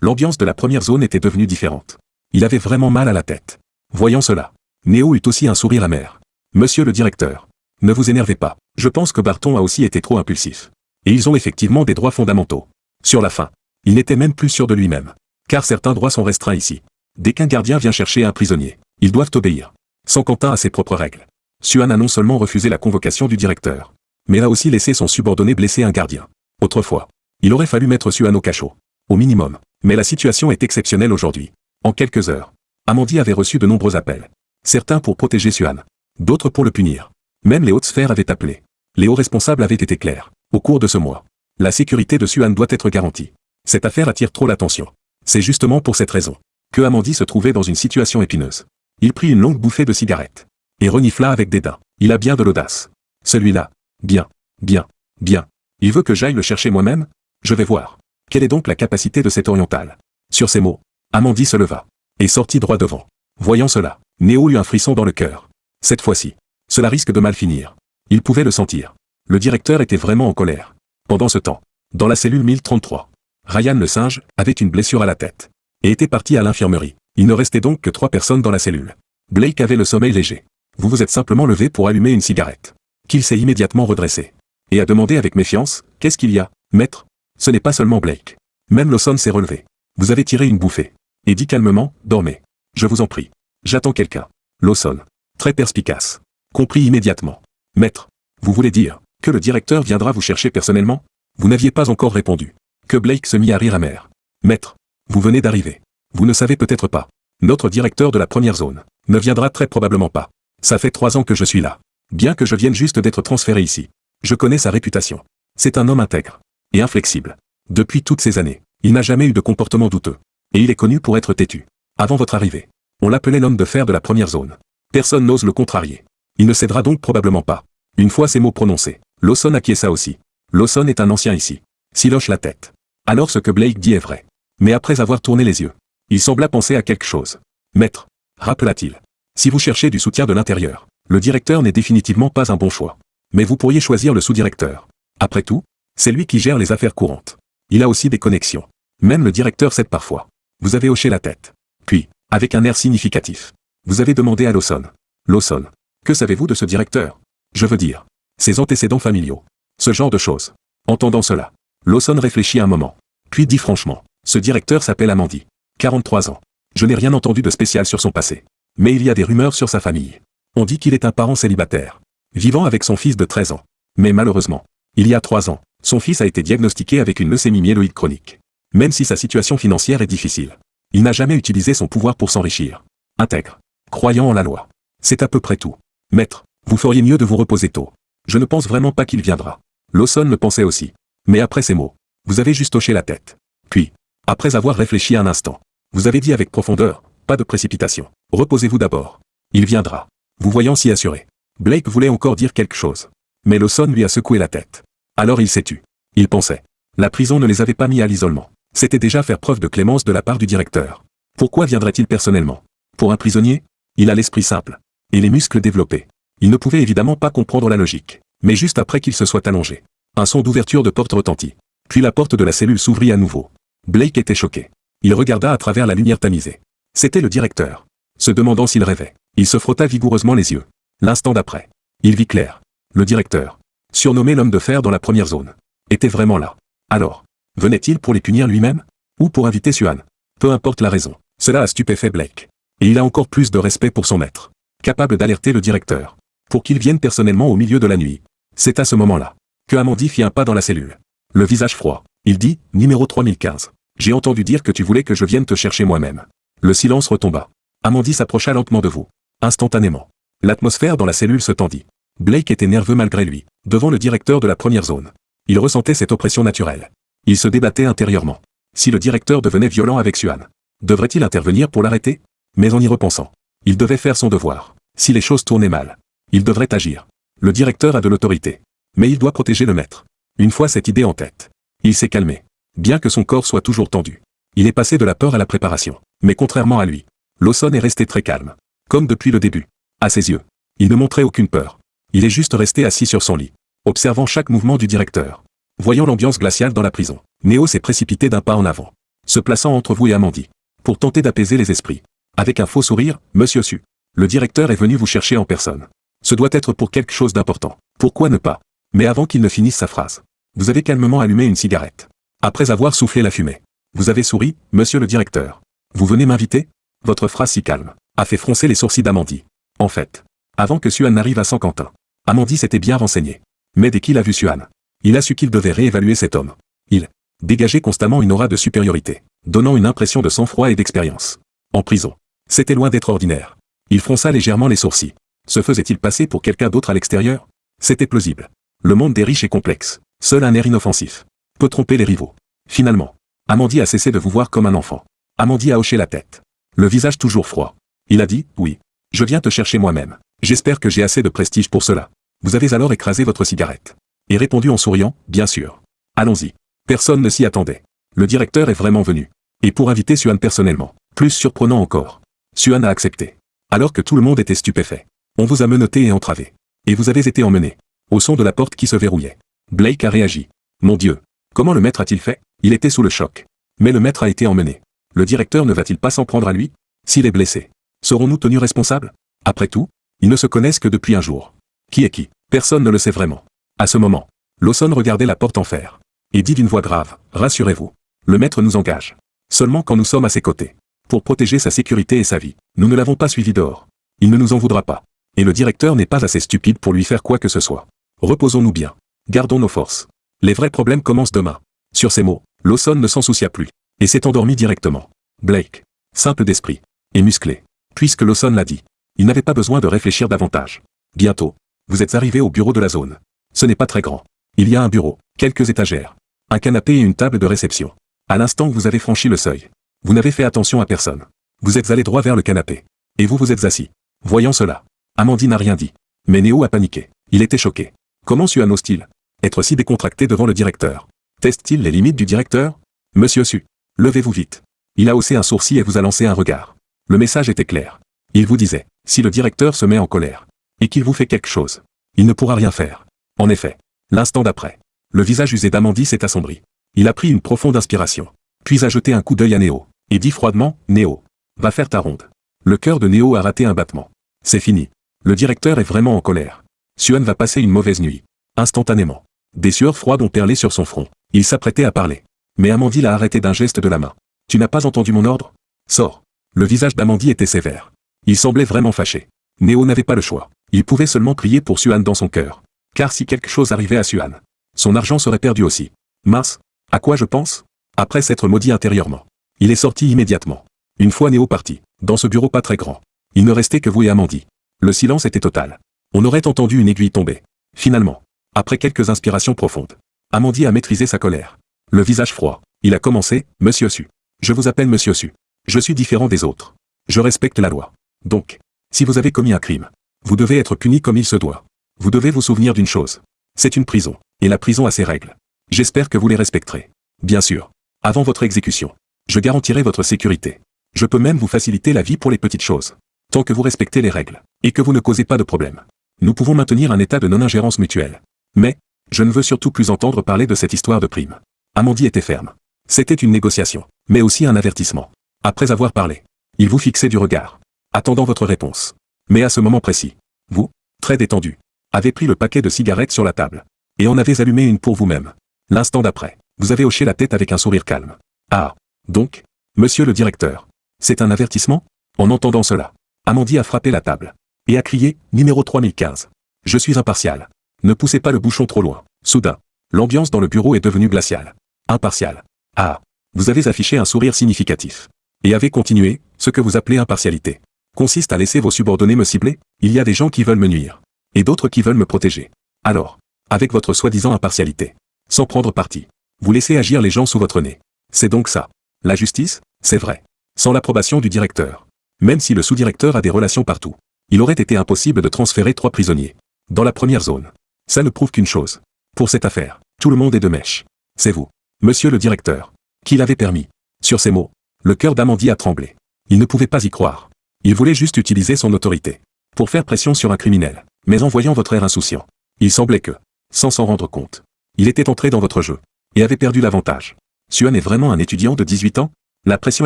l'ambiance de la première zone était devenue différente. Il avait vraiment mal à la tête. Voyant cela, Neo eut aussi un sourire amer. Monsieur le directeur, ne vous énervez pas. Je pense que Barton a aussi été trop impulsif. Et ils ont effectivement des droits fondamentaux. Sur la fin, il n'était même plus sûr de lui-même. Car certains droits sont restreints ici. Dès qu'un gardien vient chercher un prisonnier, ils doivent obéir. Saint-Quentin a ses propres règles. Suan a non seulement refusé la convocation du directeur, mais a aussi laissé son subordonné blesser un gardien. Autrefois, il aurait fallu mettre Suan au cachot. Au minimum. Mais la situation est exceptionnelle aujourd'hui. En quelques heures, Amandi avait reçu de nombreux appels. Certains pour protéger Suan. D'autres pour le punir. Même les hautes sphères avaient appelé. Les hauts responsables avaient été clairs. Au cours de ce mois, la sécurité de Suan doit être garantie. Cette affaire attire trop l'attention. C'est justement pour cette raison que Amandi se trouvait dans une situation épineuse. Il prit une longue bouffée de cigarette et renifla avec dédain. Il a bien de l'audace. Celui-là. Bien. Bien. Bien. Il veut que j'aille le chercher moi-même? Je vais voir. Quelle est donc la capacité de cet oriental? Sur ces mots, Amandi se leva et sortit droit devant. Voyant cela, Néo eut un frisson dans le cœur. Cette fois-ci, cela risque de mal finir. Il pouvait le sentir. Le directeur était vraiment en colère. Pendant ce temps, dans la cellule 1033, Ryan le singe avait une blessure à la tête et était parti à l'infirmerie. Il ne restait donc que 3 personnes dans la cellule. Blake avait le sommeil léger. Vous vous êtes simplement levé pour allumer une cigarette. Qu'il s'est immédiatement redressé et a demandé avec méfiance, « Qu'est-ce qu'il y a, maître ?» Ce n'est pas seulement Blake. Même Lawson s'est relevé. Vous avez tiré une bouffée et dit calmement, « Dormez. Je vous en prie. J'attends quelqu'un. » Lawson, très perspicace, comprit immédiatement. « Maître, vous voulez dire que le directeur viendra vous chercher personnellement ?» Vous n'aviez pas encore répondu. Que Blake se mit à rire amer. « Maître, vous venez d'arriver. Vous ne savez peut-être pas. Notre directeur de la première zone ne viendra très probablement pas. Ça fait 3 ans que je suis là. Bien que je vienne juste d'être transféré ici. Je connais sa réputation. C'est un homme intègre et inflexible. Depuis toutes ces années, il n'a jamais eu de comportement douteux. Et il est connu pour être têtu. Avant votre arrivée, on l'appelait l'homme de fer de la première zone. Personne n'ose le contrarier. Il ne cédera donc probablement pas. Une fois ces mots prononcés, Lawson acquiesça aussi. Lawson est un ancien ici. S'il hoche la tête. Alors ce que Blake dit est vrai. Mais après avoir tourné les yeux, il sembla penser à quelque chose. Maître, rappela-t-il. Si vous cherchez du soutien de l'intérieur, le directeur n'est définitivement pas un bon choix. Mais vous pourriez choisir le sous-directeur. Après tout, c'est lui qui gère les affaires courantes. Il a aussi des connexions. Même le directeur cède parfois. Vous avez hoché la tête. Puis, avec un air significatif, vous avez demandé à Lawson. Lawson, que savez-vous de ce directeur? Je veux dire, ses antécédents familiaux. Ce genre de choses. Entendant cela, Lawson réfléchit un moment. Puis dit franchement, ce directeur s'appelle Amandi. 43 ans. Je n'ai rien entendu de spécial sur son passé. Mais il y a des rumeurs sur sa famille. On dit qu'il est un parent célibataire, vivant avec son fils de 13 ans. Mais malheureusement, il y a 3 ans, son fils a été diagnostiqué avec une leucémie myéloïde chronique. Même si sa situation financière est difficile, il n'a jamais utilisé son pouvoir pour s'enrichir. Intègre. Croyant en la loi. C'est à peu près tout. Maître, vous feriez mieux de vous reposer tôt. Je ne pense vraiment pas qu'il viendra. Lawson le pensait aussi. Mais après ces mots, vous avez juste hoché la tête. Puis, après avoir réfléchi un instant, vous avez dit avec profondeur, pas de précipitation. Reposez-vous d'abord. Il viendra. Vous voyant si assuré. Blake voulait encore dire quelque chose. Mais Lawson lui a secoué la tête. Alors il s'est tu. Il pensait. La prison ne les avait pas mis à l'isolement. C'était déjà faire preuve de clémence de la part du directeur. Pourquoi viendrait-il personnellement? Pour un prisonnier? Il a l'esprit simple. Et les muscles développés. Il ne pouvait évidemment pas comprendre la logique. Mais juste après qu'il se soit allongé, un son d'ouverture de porte retentit. Puis la porte de la cellule s'ouvrit à nouveau. Blake était choqué. Il regarda à travers la lumière tamisée. C'était le directeur. Se demandant s'il rêvait, il se frotta vigoureusement les yeux. L'instant d'après, il vit clair. Le directeur, surnommé l'homme de fer dans la première zone, était vraiment là. Alors, venait-il pour les punir lui-même? Ou pour inviter Suan? Peu importe la raison, cela a stupéfait Blake. Et il a encore plus de respect pour son maître. Capable d'alerter le directeur. Pour qu'il vienne personnellement au milieu de la nuit. C'est à ce moment-là que Amandi fit un pas dans la cellule. Le visage froid, il dit, numéro 3015. J'ai entendu dire que tu voulais que je vienne te chercher moi-même. Le silence retomba. Amandi s'approcha lentement de vous. Instantanément. L'atmosphère dans la cellule se tendit. Blake était nerveux malgré lui, devant le directeur de la première zone. Il ressentait cette oppression naturelle. Il se débattait intérieurement. Si le directeur devenait violent avec Suan, devrait-il intervenir pour l'arrêter? Mais en y repensant, il devait faire son devoir. Si les choses tournaient mal, il devrait agir. Le directeur a de l'autorité. Mais il doit protéger le maître. Une fois cette idée en tête, il s'est calmé. Bien que son corps soit toujours tendu. Il est passé de la peur à la préparation. Mais contrairement à lui, Lawson est resté très calme. Comme depuis le début. À ses yeux, il ne montrait aucune peur. Il est juste resté assis sur son lit, observant chaque mouvement du directeur. Voyant l'ambiance glaciale dans la prison, Néo s'est précipité d'un pas en avant, se plaçant entre vous et Amandi, pour tenter d'apaiser les esprits. Avec un faux sourire, Monsieur Su, le directeur est venu vous chercher en personne. Ce doit être pour quelque chose d'important. Pourquoi ne pas? Mais avant qu'il ne finisse sa phrase, vous avez calmement allumé une cigarette. Après avoir soufflé la fumée, vous avez souri, Monsieur le directeur. Vous venez m'inviter? Votre phrase si calme a fait froncer les sourcils d'Amandi. En fait, avant que Suan n'arrive à Saint-Quentin, Amandi s'était bien renseigné. Mais dès qu'il a vu Suan, il a su qu'il devait réévaluer cet homme. Il dégageait constamment une aura de supériorité, donnant une impression de sang-froid et d'expérience. En prison, c'était loin d'être ordinaire. Il fronça légèrement les sourcils. Se faisait-il passer pour quelqu'un d'autre à l'extérieur? C'était plausible. Le monde des riches est complexe. Seul un air inoffensif peut tromper les rivaux. Finalement, Amandie a cessé de vous voir comme un enfant. Amandie a hoché la tête. Le visage toujours froid. Il a dit, oui. Je viens te chercher moi-même. J'espère que j'ai assez de prestige pour cela. Vous avez alors écrasé votre cigarette. Et répondu en souriant, bien sûr. Allons-y. Personne ne s'y attendait. Le directeur est vraiment venu. Et pour inviter Suan personnellement. Plus surprenant encore. Suan a accepté. Alors que tout le monde était stupéfait. On vous a menotté et entravé. Et vous avez été emmené. Au son de la porte qui se verrouillait. Blake a réagi. Mon Dieu. Comment le maître a-t-il fait? Il était sous le choc. Mais le maître a été emmené. Le directeur ne va-t-il pas s'en prendre à lui? S'il est blessé, serons-nous tenus responsables? Après tout, ils ne se connaissent que depuis un jour. Qui est qui? Personne ne le sait vraiment. À ce moment, Lawson regardait la porte en fer. Et dit d'une voix grave, rassurez-vous. Le maître nous engage. Seulement quand nous sommes à ses côtés. Pour protéger sa sécurité et sa vie. Nous ne l'avons pas suivi dehors. Il ne nous en voudra pas. Et le directeur n'est pas assez stupide pour lui faire quoi que ce soit. Reposons-nous bien. Gardons nos forces. Les vrais problèmes commencent demain. Sur ces mots, Lawson ne s'en soucia plus. Et s'est endormi directement. Blake, simple d'esprit, et musclé. Puisque Lawson l'a dit, il n'avait pas besoin de réfléchir davantage. Bientôt, vous êtes arrivé au bureau de la zone. Ce n'est pas très grand. Il y a un bureau, quelques étagères, un canapé et une table de réception. À l'instant que vous avez franchi le seuil, vous n'avez fait attention à personne. Vous êtes allé droit vers le canapé. Et vous vous êtes assis. Voyant cela, Amandie n'a rien dit. Mais Néo a paniqué. Il était choqué. Comment Suan ose-t-il être si décontracté devant le directeur? Teste-t-il les limites du directeur? Monsieur Su, levez-vous vite. Il a haussé un sourcil et vous a lancé un regard. Le message était clair. Il vous disait, si le directeur se met en colère, et qu'il vous fait quelque chose, il ne pourra rien faire. En effet, l'instant d'après, le visage usé d'Amandie s'est assombri. Il a pris une profonde inspiration, puis a jeté un coup d'œil à Néo, et dit froidement, Néo, va faire ta ronde. Le cœur de Néo a raté un battement. C'est fini. Le directeur est vraiment en colère. Suan va passer une mauvaise nuit. Instantanément. Des sueurs froides ont perlé sur son front. Il s'apprêtait à parler. Mais Amandie l'a arrêté d'un geste de la main. Tu n'as pas entendu mon ordre? Sors. Le visage d'Amandie était sévère. Il semblait vraiment fâché. Néo n'avait pas le choix. Il pouvait seulement prier pour Suan dans son cœur. Car si quelque chose arrivait à Suan, son argent serait perdu aussi. Mince. À quoi je pense? Après s'être maudit intérieurement. Il est sorti immédiatement. Une fois Néo parti, dans ce bureau pas très grand, il ne restait que vous et Amandie. Le silence était total. On aurait entendu une aiguille tomber. Finalement, après quelques inspirations profondes, Amandie a maîtrisé sa colère. Le visage froid, il a commencé, Monsieur Su. Je vous appelle Monsieur Su. Je suis différent des autres. Je respecte la loi. Donc, si vous avez commis un crime, vous devez être puni comme il se doit. Vous devez vous souvenir d'une chose. C'est une prison, et la prison a ses règles. J'espère que vous les respecterez. Bien sûr. Avant votre exécution, je garantirai votre sécurité. Je peux même vous faciliter la vie pour les petites choses. Tant que vous respectez les règles, et que vous ne causez pas de problème. Nous pouvons maintenir un état de non-ingérence mutuelle. Mais, je ne veux surtout plus entendre parler de cette histoire de prime. Amandie était ferme. C'était une négociation, mais aussi un avertissement. Après avoir parlé, il vous fixait du regard, attendant votre réponse. Mais à ce moment précis, vous, très détendu, avez pris le paquet de cigarettes sur la table, et en avez allumé une pour vous-même. L'instant d'après, vous avez hoché la tête avec un sourire calme. Ah, donc, monsieur le directeur, c'est un avertissement? En entendant cela, Amandie a frappé la table, et a crié, numéro 3015. Je suis impartial. Ne poussez pas le bouchon trop loin. Soudain, l'ambiance dans le bureau est devenue glaciale. Impartial. Ah, vous avez affiché un sourire significatif. Et avez continué, ce que vous appelez impartialité. Consiste à laisser vos subordonnés me cibler? Il y a des gens qui veulent me nuire. Et d'autres qui veulent me protéger. Alors, avec votre soi-disant impartialité, sans prendre parti, vous laissez agir les gens sous votre nez. C'est donc ça. La justice, c'est vrai. Sans l'approbation du directeur. Même si le sous-directeur a des relations partout, il aurait été impossible de transférer 3 prisonniers. Dans la première zone. Ça ne prouve qu'une chose. Pour cette affaire, tout le monde est de mèche. C'est vous, monsieur le directeur, qui l'avez permis. Sur ces mots, le cœur d'Amandie a tremblé. Il ne pouvait pas y croire. Il voulait juste utiliser son autorité pour faire pression sur un criminel. Mais en voyant votre air insouciant, il semblait que, sans s'en rendre compte, il était entré dans votre jeu et avait perdu l'avantage. Suan est vraiment un étudiant de 18 ans? La pression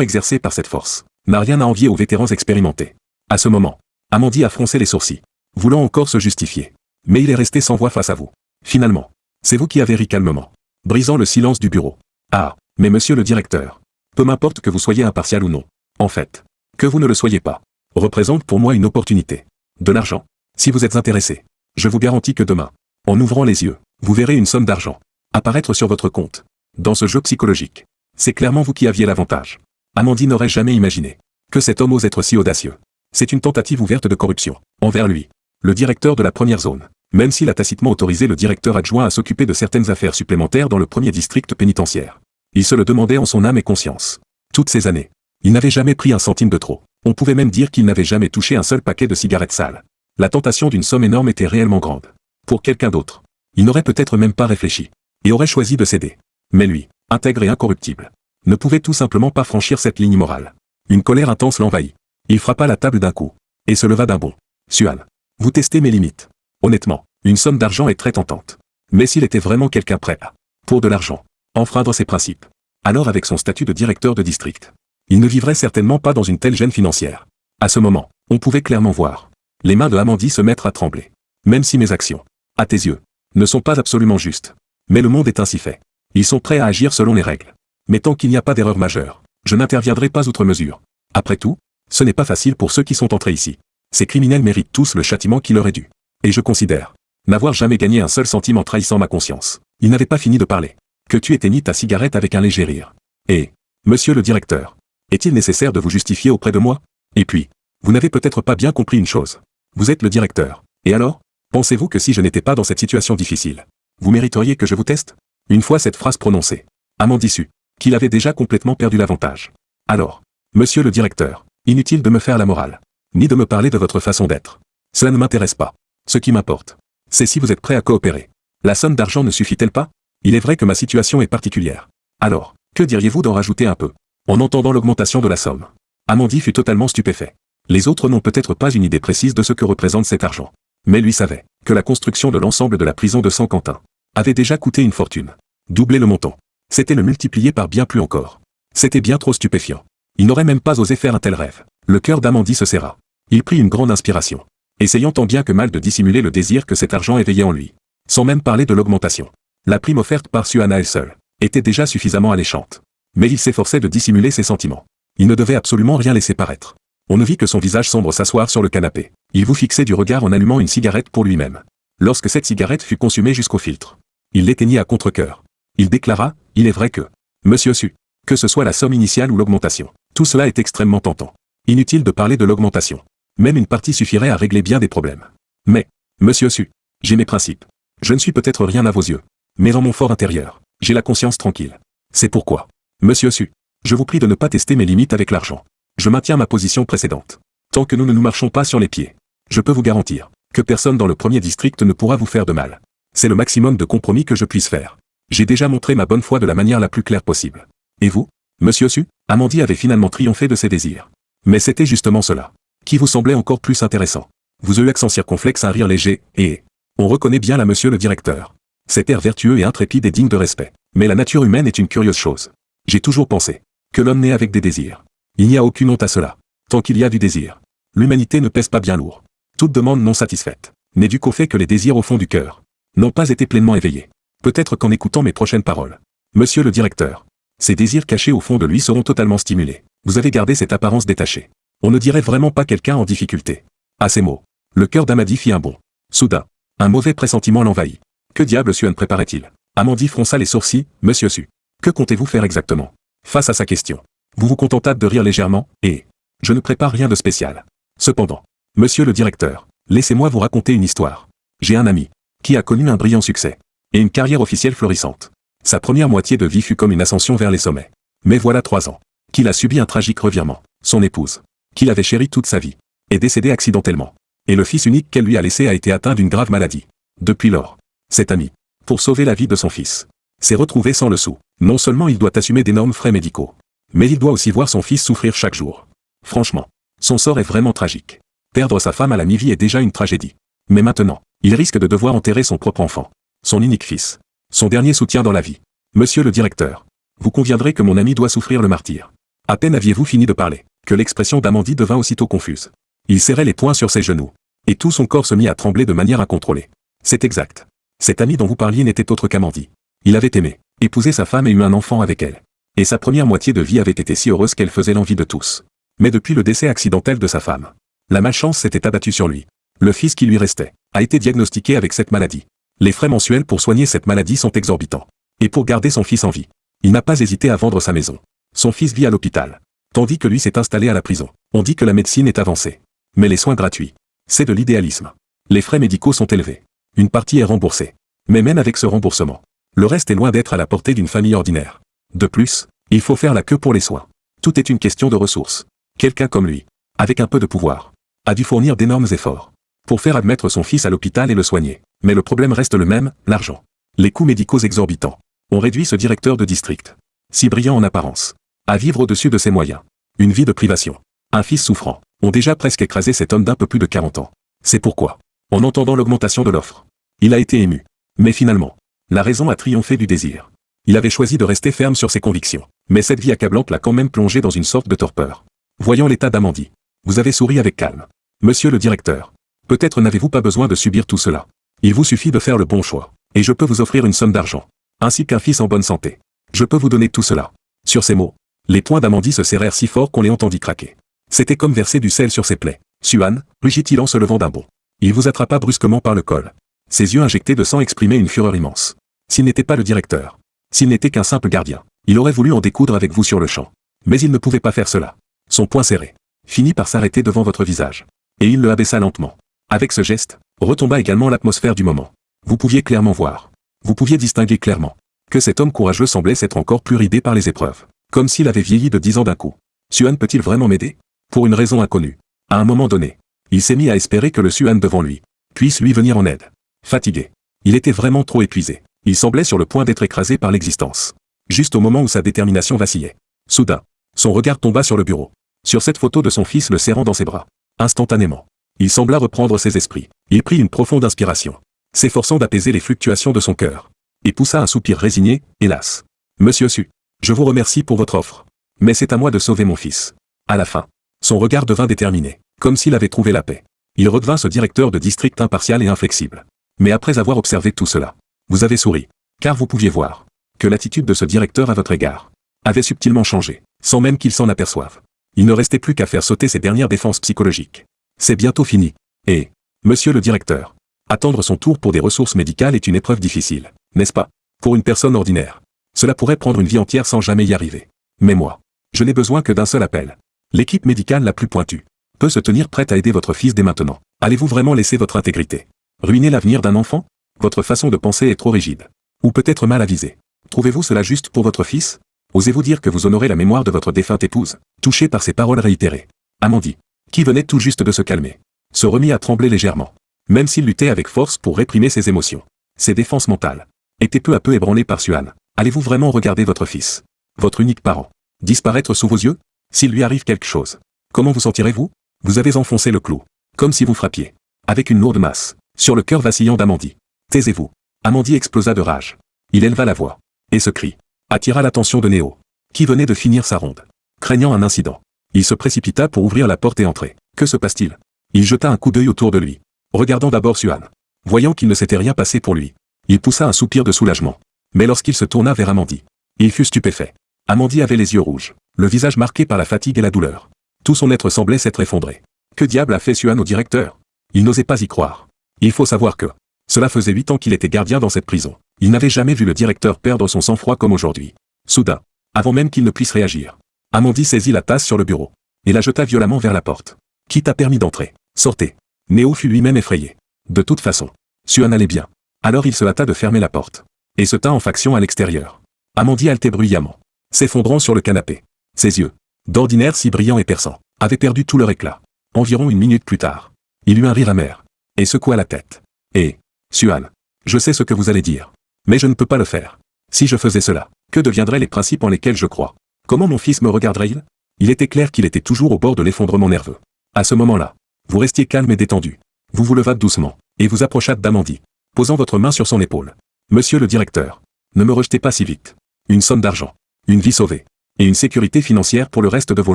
exercée par cette force n'a rien à envier aux vétérans expérimentés. À ce moment, Amandie a froncé les sourcils, voulant encore se justifier. Mais il est resté sans voix face à vous. Finalement, c'est vous qui avez ri calmement, brisant le silence du bureau. Ah, mais monsieur le directeur, peu m'importe que vous soyez impartial ou non. En fait, que vous ne le soyez pas, représente pour moi une opportunité. De l'argent. Si vous êtes intéressé, je vous garantis que demain, en ouvrant les yeux, vous verrez une somme d'argent apparaître sur votre compte. Dans ce jeu psychologique, c'est clairement vous qui aviez l'avantage. Amandie n'aurait jamais imaginé que cet homme ose être si audacieux. C'est une tentative ouverte de corruption envers lui, le directeur de la première zone. même s'il a tacitement autorisé le directeur adjoint à s'occuper de certaines affaires supplémentaires dans le premier district pénitentiaire. Il se le demandait en son âme et conscience. Toutes ces années, il n'avait jamais pris un centime de trop. On pouvait même dire qu'il n'avait jamais touché un seul paquet de cigarettes sales. La tentation d'une somme énorme était réellement grande. Pour quelqu'un d'autre, il n'aurait peut-être même pas réfléchi, et aurait choisi de céder. Mais lui, intègre et incorruptible, ne pouvait tout simplement pas franchir cette ligne morale. Une colère intense l'envahit. Il frappa la table d'un coup, et se leva d'un bond. Suan, vous testez mes limites. Honnêtement, une somme d'argent est très tentante. Mais s'il était vraiment quelqu'un prêt à, pour de l'argent, enfreindre ses principes, alors avec son statut de directeur de district, il ne vivrait certainement pas dans une telle gêne financière. À ce moment, on pouvait clairement voir les mains de Amandie se mettre à trembler. Même si mes actions, à tes yeux, ne sont pas absolument justes. Mais le monde est ainsi fait. Ils sont prêts à agir selon les règles. Mais tant qu'il n'y a pas d'erreur majeure, je n'interviendrai pas outre mesure. Après tout, ce n'est pas facile pour ceux qui sont entrés ici. Ces criminels méritent tous le châtiment qui leur est dû. Et je considère n'avoir jamais gagné un seul centime en trahissant ma conscience. Il n'avait pas fini de parler, que tu éteignis ta cigarette avec un léger rire. Et, monsieur le directeur, est-il nécessaire de vous justifier auprès de moi? Et puis, vous n'avez peut-être pas bien compris une chose. Vous êtes le directeur. Et alors, pensez-vous que si je n'étais pas dans cette situation difficile, vous mériteriez que je vous teste? Une fois cette phrase prononcée, Amandie sut qu'il avait déjà complètement perdu l'avantage. Alors, monsieur le directeur, inutile de me faire la morale, ni de me parler de votre façon d'être. Cela ne m'intéresse pas. Ce qui m'importe, c'est si vous êtes prêt à coopérer. La somme d'argent ne suffit-elle pas? Il est vrai que ma situation est particulière. Alors, que diriez-vous d'en rajouter un peu? En entendant l'augmentation de la somme, Amandie fut totalement stupéfait. Les autres n'ont peut-être pas une idée précise de ce que représente cet argent. Mais lui savait que la construction de l'ensemble de la prison de Saint-Quentin avait déjà coûté une fortune. Doubler le montant, c'était le multiplier par bien plus encore. C'était bien trop stupéfiant. Il n'aurait même pas osé faire un tel rêve. Le cœur d'Amandie se serra. Il prit une grande inspiration, essayant tant bien que mal de dissimuler le désir que cet argent éveillait en lui. Sans même parler de l'augmentation. La prime offerte par Suana elle seule était déjà suffisamment alléchante. Mais il s'efforçait de dissimuler ses sentiments. Il ne devait absolument rien laisser paraître. On ne vit que son visage sombre s'asseoir sur le canapé. Il vous fixait du regard en allumant une cigarette pour lui-même. Lorsque cette cigarette fut consumée jusqu'au filtre, il l'éteignit à contre-cœur. Il déclara, il est vrai que, monsieur Su, que ce soit la somme initiale ou l'augmentation, tout cela est extrêmement tentant. Inutile de parler de l'augmentation. Même une partie suffirait à régler bien des problèmes. Mais, monsieur Su, j'ai mes principes. Je ne suis peut-être rien à vos yeux. Mais dans mon fort intérieur, j'ai la conscience tranquille. C'est pourquoi, monsieur Su, je vous prie de ne pas tester mes limites avec l'argent. Je maintiens ma position précédente. Tant que nous ne nous marchons pas sur les pieds, je peux vous garantir que personne dans le premier district ne pourra vous faire de mal. C'est le maximum de compromis que je puisse faire. J'ai déjà montré ma bonne foi de la manière la plus claire possible. Et vous, monsieur Su? Amandie avait finalement triomphé de ses désirs. Mais c'était justement cela qui vous semblait encore plus intéressant. Vous eut accent circonflexe un rire léger, et on reconnaît bien là monsieur le directeur. Cet air vertueux et intrépide est digne de respect. Mais la nature humaine est une curieuse chose. J'ai toujours pensé que l'homme naît avec des désirs. Il n'y a aucune honte à cela. Tant qu'il y a du désir, l'humanité ne pèse pas bien lourd. Toute demande non satisfaite n'est due qu'au fait que les désirs au fond du cœur n'ont pas été pleinement éveillés. Peut-être qu'en écoutant mes prochaines paroles, monsieur le directeur, ces désirs cachés au fond de lui seront totalement stimulés. Vous avez gardé cette apparence détachée. On ne dirait vraiment pas quelqu'un en difficulté. À ces mots, le cœur d'Amandie fit un bond. Soudain, un mauvais pressentiment l'envahit. Que diable Suan préparait-il? Amandie fronça les sourcils, monsieur Su. Que comptez-vous faire exactement? Face à sa question, vous vous contentâtes de rire légèrement, et je ne prépare rien de spécial. Cependant, monsieur le directeur, laissez-moi vous raconter une histoire. J'ai un ami qui a connu un brillant succès et une carrière officielle florissante. Sa première moitié de vie fut comme une ascension vers les sommets. Mais voilà 3 ans qu'il a subi un tragique revirement. Son épouse, qu'il avait chérie toute sa vie, est décédée accidentellement. Et le fils unique qu'elle lui a laissé a été atteint d'une grave maladie. Depuis lors, cet ami, pour sauver la vie de son fils, s'est retrouvé sans le sou. Non seulement il doit assumer d'énormes frais médicaux, mais il doit aussi voir son fils souffrir chaque jour. Franchement, son sort est vraiment tragique. Perdre sa femme à la mi-vie est déjà une tragédie. Mais maintenant, il risque de devoir enterrer son propre enfant, son unique fils, son dernier soutien dans la vie. Monsieur le directeur, vous conviendrez que mon ami doit souffrir le martyre. À peine aviez-vous fini de parler, que l'expression d'Amandie devint aussitôt confuse. Il serrait les poings sur ses genoux, et tout son corps se mit à trembler de manière incontrôlée. C'est exact. Cet ami dont vous parliez n'était autre qu'Amandie. Il avait aimé, épousé sa femme et eu un enfant avec elle. Et sa première moitié de vie avait été si heureuse qu'elle faisait l'envie de tous. Mais depuis le décès accidentel de sa femme, la malchance s'était abattue sur lui. Le fils qui lui restait a été diagnostiqué avec cette maladie. Les frais mensuels pour soigner cette maladie sont exorbitants. Et pour garder son fils en vie, il n'a pas hésité à vendre sa maison. Son fils vit à l'hôpital, tandis que lui s'est installé à la prison. On dit que la médecine est avancée. Mais les soins gratuits, c'est de l'idéalisme. Les frais médicaux sont élevés. Une partie est remboursée. Mais même avec ce remboursement, le reste est loin d'être à la portée d'une famille ordinaire. De plus, il faut faire la queue pour les soins. Tout est une question de ressources. Quelqu'un comme lui, avec un peu de pouvoir, a dû fournir d'énormes efforts pour faire admettre son fils à l'hôpital et le soigner. Mais le problème reste le même, l'argent. Les coûts médicaux exorbitants ont réduit ce directeur de district, si brillant en apparence, à vivre au-dessus de ses moyens. Une vie de privation, un fils souffrant, ont déjà presque écrasé cet homme d'un peu plus de 40 ans. C'est pourquoi, en entendant l'augmentation de l'offre, il a été ému. Mais finalement, la raison a triomphé du désir. Il avait choisi de rester ferme sur ses convictions. Mais cette vie accablante l'a quand même plongé dans une sorte de torpeur. Voyant l'état d'Amandie, vous avez souri avec calme. Monsieur le directeur, peut-être n'avez-vous pas besoin de subir tout cela. Il vous suffit de faire le bon choix. Et je peux vous offrir une somme d'argent, ainsi qu'un fils en bonne santé. Je peux vous donner tout cela. Sur ces mots, les poings d'Amandie se serrèrent si fort qu'on les entendit craquer. C'était comme verser du sel sur ses plaies. Suan, rugit-il en se levant d'un bond. Il vous attrapa brusquement par le col. Ses yeux injectés de sang exprimaient une fureur immense. S'il n'était pas le directeur, s'il n'était qu'un simple gardien, il aurait voulu en découdre avec vous sur le champ. Mais il ne pouvait pas faire cela. Son poing serré finit par s'arrêter devant votre visage. Et il le abaissa lentement. Avec ce geste, retomba également l'atmosphère du moment. Vous pouviez clairement voir. Vous pouviez distinguer clairement que cet homme courageux semblait s'être encore plus ridé par les épreuves. Comme s'il avait vieilli de 10 ans d'un coup. Suan peut-il vraiment m'aider? Pour une raison inconnue. À un moment donné, il s'est mis à espérer que le Suan devant lui puisse lui venir en aide. Fatigué. Il était vraiment trop épuisé. Il semblait sur le point d'être écrasé par l'existence. Juste au moment où sa détermination vacillait. Soudain, son regard tomba sur le bureau. Sur cette photo de son fils le serrant dans ses bras. Instantanément, il sembla reprendre ses esprits. Il prit une profonde inspiration, s'efforçant d'apaiser les fluctuations de son cœur. Et poussa un soupir résigné, hélas. Monsieur Su, je vous remercie pour votre offre. Mais c'est à moi de sauver mon fils. À la fin, son regard devint déterminé, comme s'il avait trouvé la paix. Il redevint ce directeur de district impartial et inflexible. Mais après avoir observé tout cela, vous avez souri, car vous pouviez voir que l'attitude de ce directeur à votre égard avait subtilement changé, sans même qu'il s'en aperçoive. Il ne restait plus qu'à faire sauter ses dernières défenses psychologiques. C'est bientôt fini. Et, monsieur le directeur, attendre son tour pour des ressources médicales est une épreuve difficile, n'est-ce pas? Pour une personne ordinaire, cela pourrait prendre une vie entière sans jamais y arriver. Mais moi, je n'ai besoin que d'un seul appel. L'équipe médicale la plus pointue peut se tenir prête à aider votre fils dès maintenant. Allez-vous vraiment laisser votre intégrité ruiner l'avenir d'un enfant? Votre façon de penser est trop rigide. Ou peut-être mal avisée. Trouvez-vous cela juste pour votre fils? Osez-vous dire que vous honorez la mémoire de votre défunte épouse, touchée par ces paroles réitérées? Amandie, qui venait tout juste de se calmer, se remit à trembler légèrement. Même s'il luttait avec force pour réprimer ses émotions, ses défenses mentales étaient peu à peu ébranlées par Suan. Allez-vous vraiment regarder votre fils, votre unique parent, disparaître sous vos yeux? S'il lui arrive quelque chose, comment vous sentirez-vous? Vous avez enfoncé le clou, comme si vous frappiez, avec une lourde masse, sur le cœur vacillant d'Amandie. Taisez-vous. Amandie explosa de rage. Il éleva la voix. Et ce cri attira l'attention de Néo, qui venait de finir sa ronde. Craignant un incident, il se précipita pour ouvrir la porte et entrer. Que se passe-t-il? Il jeta un coup d'œil autour de lui, regardant d'abord Suan. Voyant qu'il ne s'était rien passé pour lui, il poussa un soupir de soulagement. Mais lorsqu'il se tourna vers Amandie, il fut stupéfait. Amandie avait les yeux rouges, le visage marqué par la fatigue et la douleur. Tout son être semblait s'être effondré. Que diable a fait Suan au directeur? Il n'osait pas y croire. Il faut savoir que cela faisait 8 ans qu'il était gardien dans cette prison. Il n'avait jamais vu le directeur perdre son sang-froid comme aujourd'hui. Soudain, avant même qu'il ne puisse réagir, Amandie saisit la tasse sur le bureau et la jeta violemment vers la porte. Qui t'a permis d'entrer? Sortez. Néo fut lui-même effrayé. De toute façon, Suan allait bien. Alors il se hâta de fermer la porte et se tint en faction à l'extérieur. Amandie haletait bruyamment, s'effondrant sur le canapé. Ses yeux, d'ordinaire si brillants et perçants, avaient perdu tout leur éclat. Environ une minute plus tard, il eut un rire amer et secoua la tête. Et, Suan, je sais ce que vous allez dire. Mais je ne peux pas le faire. Si je faisais cela, que deviendraient les principes en lesquels je crois? Comment mon fils me regarderait-il? Il était clair qu'il était toujours au bord de l'effondrement nerveux. À ce moment-là, vous restiez calme et détendu. Vous vous levâtes doucement, et vous approchâtes d'Amandie, posant votre main sur son épaule. Monsieur le directeur, ne me rejetez pas si vite. Une somme d'argent, une vie sauvée, et une sécurité financière pour le reste de vos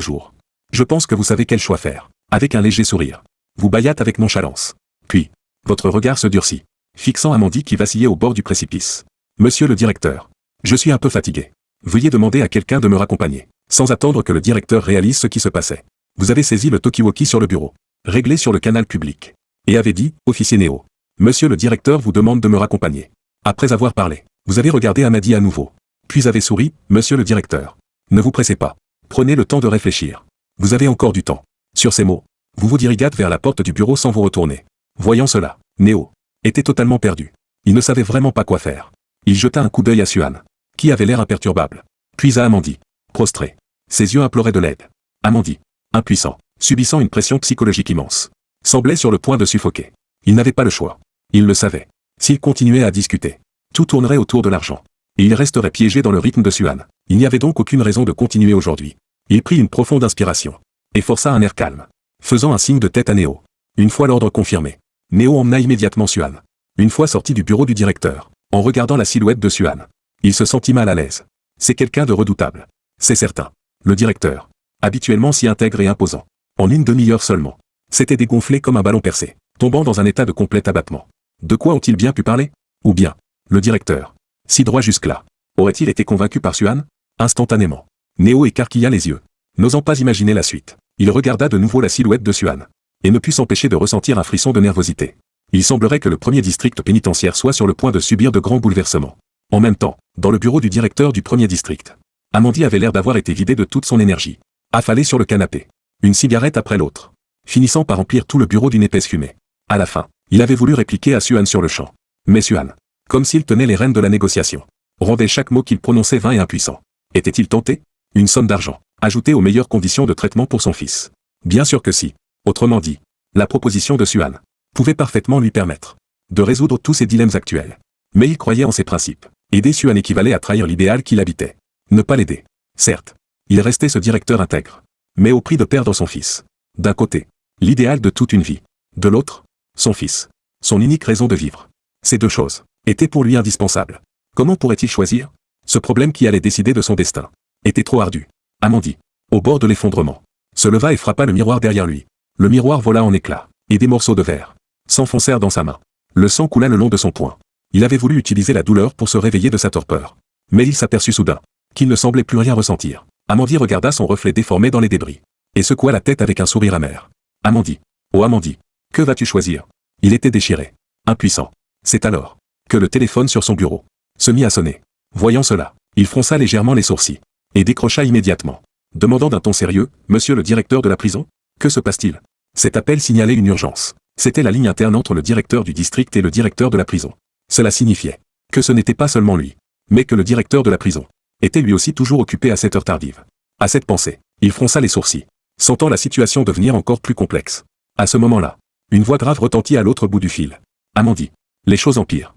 jours. Je pense que vous savez quel choix faire. Avec un léger sourire, vous bâillâtes avec nonchalance. Puis, votre regard se durcit, fixant Amandie qui vacillait au bord du précipice. Monsieur le directeur, je suis un peu fatigué. Veuillez demander à quelqu'un de me raccompagner. Sans attendre que le directeur réalise ce qui se passait, vous avez saisi le talkie-walkie sur le bureau, réglé sur le canal public, et avez dit, officier Néo, monsieur le directeur vous demande de me raccompagner. Après avoir parlé, vous avez regardé Amandie à nouveau, puis avez souri, monsieur le directeur. Ne vous pressez pas. Prenez le temps de réfléchir. Vous avez encore du temps. Sur ces mots, vous vous dirigâtes vers la porte du bureau sans vous retourner. Voyant cela, Néo était totalement perdu. Il ne savait vraiment pas quoi faire. Il jeta un coup d'œil à Suan, qui avait l'air imperturbable. Puis à Amandi, prostré. Ses yeux imploraient de l'aide. Amandi, impuissant, subissant une pression psychologique immense, semblait sur le point de suffoquer. Il n'avait pas le choix. Il le savait. S'il continuait à discuter, tout tournerait autour de l'argent. Et il resterait piégé dans le rythme de Suan. Il n'y avait donc aucune raison de continuer aujourd'hui. Il prit une profonde inspiration et força un air calme, faisant un signe de tête à Néo. Une fois l'ordre confirmé, Néo emmena immédiatement Suan. Une fois sorti du bureau du directeur, en regardant la silhouette de Suan, il se sentit mal à l'aise. C'est quelqu'un de redoutable. C'est certain. Le directeur, habituellement si intègre et imposant, en une demi-heure seulement, s'était dégonflé comme un ballon percé, tombant dans un état de complet abattement. De quoi ont-ils bien pu parler? Ou bien, le directeur, si droit jusque-là, aurait-il été convaincu par Suan? Instantanément, Néo écarquilla les yeux, n'osant pas imaginer la suite. Il regarda de nouveau la silhouette de Suan, et ne put s'empêcher de ressentir un frisson de nervosité. Il semblerait que le premier district pénitentiaire soit sur le point de subir de grands bouleversements. En même temps, dans le bureau du directeur du premier district, Amandi avait l'air d'avoir été vidé de toute son énergie, affalé sur le canapé, une cigarette après l'autre, finissant par remplir tout le bureau d'une épaisse fumée. À la fin, il avait voulu répliquer à Suan sur le champ. Mais Suan, comme s'il tenait les rênes de la négociation, rendait chaque mot qu'il prononçait vain et impuissant. Était-il tenté? Une somme d'argent, ajoutée aux meilleures conditions de traitement pour son fils. Bien sûr que si. Autrement dit, la proposition de Suan pouvait parfaitement lui permettre de résoudre tous ses dilemmes actuels. Mais il croyait en ses principes. Aider Suan équivalait à trahir l'idéal qu'il habitait. Ne pas l'aider. Certes, il restait ce directeur intègre, mais au prix de perdre son fils. D'un côté, l'idéal de toute une vie. De l'autre, son fils. Son unique raison de vivre. Ces deux choses étaient pour lui indispensables. Comment pourrait-il choisir? Ce problème qui allait décider de son destin était trop ardu. Amandi, au bord de l'effondrement, se leva et frappa le miroir derrière lui. Le miroir vola en éclats, et des morceaux de verre s'enfoncèrent dans sa main. Le sang coula le long de son poing. Il avait voulu utiliser la douleur pour se réveiller de sa torpeur. Mais il s'aperçut soudain qu'il ne semblait plus rien ressentir. Amandi regarda son reflet déformé dans les débris, et secoua la tête avec un sourire amer. Amandi, oh Amandi, que vas-tu choisir? Il était déchiré, impuissant. C'est alors que le téléphone sur son bureau se mit à sonner. Voyant cela, il fronça légèrement les sourcils, et décrocha immédiatement, demandant d'un ton sérieux, « Monsieur le directeur de la prison? Que se passe-t-il » Cet appel signalait une urgence. C'était la ligne interne entre le directeur du district et le directeur de la prison. Cela signifiait que ce n'était pas seulement lui, mais que le directeur de la prison était lui aussi toujours occupé à cette heure tardive. À cette pensée, il fronça les sourcils, sentant la situation devenir encore plus complexe. À ce moment-là, une voix grave retentit à l'autre bout du fil. « Amandi, les choses empirent.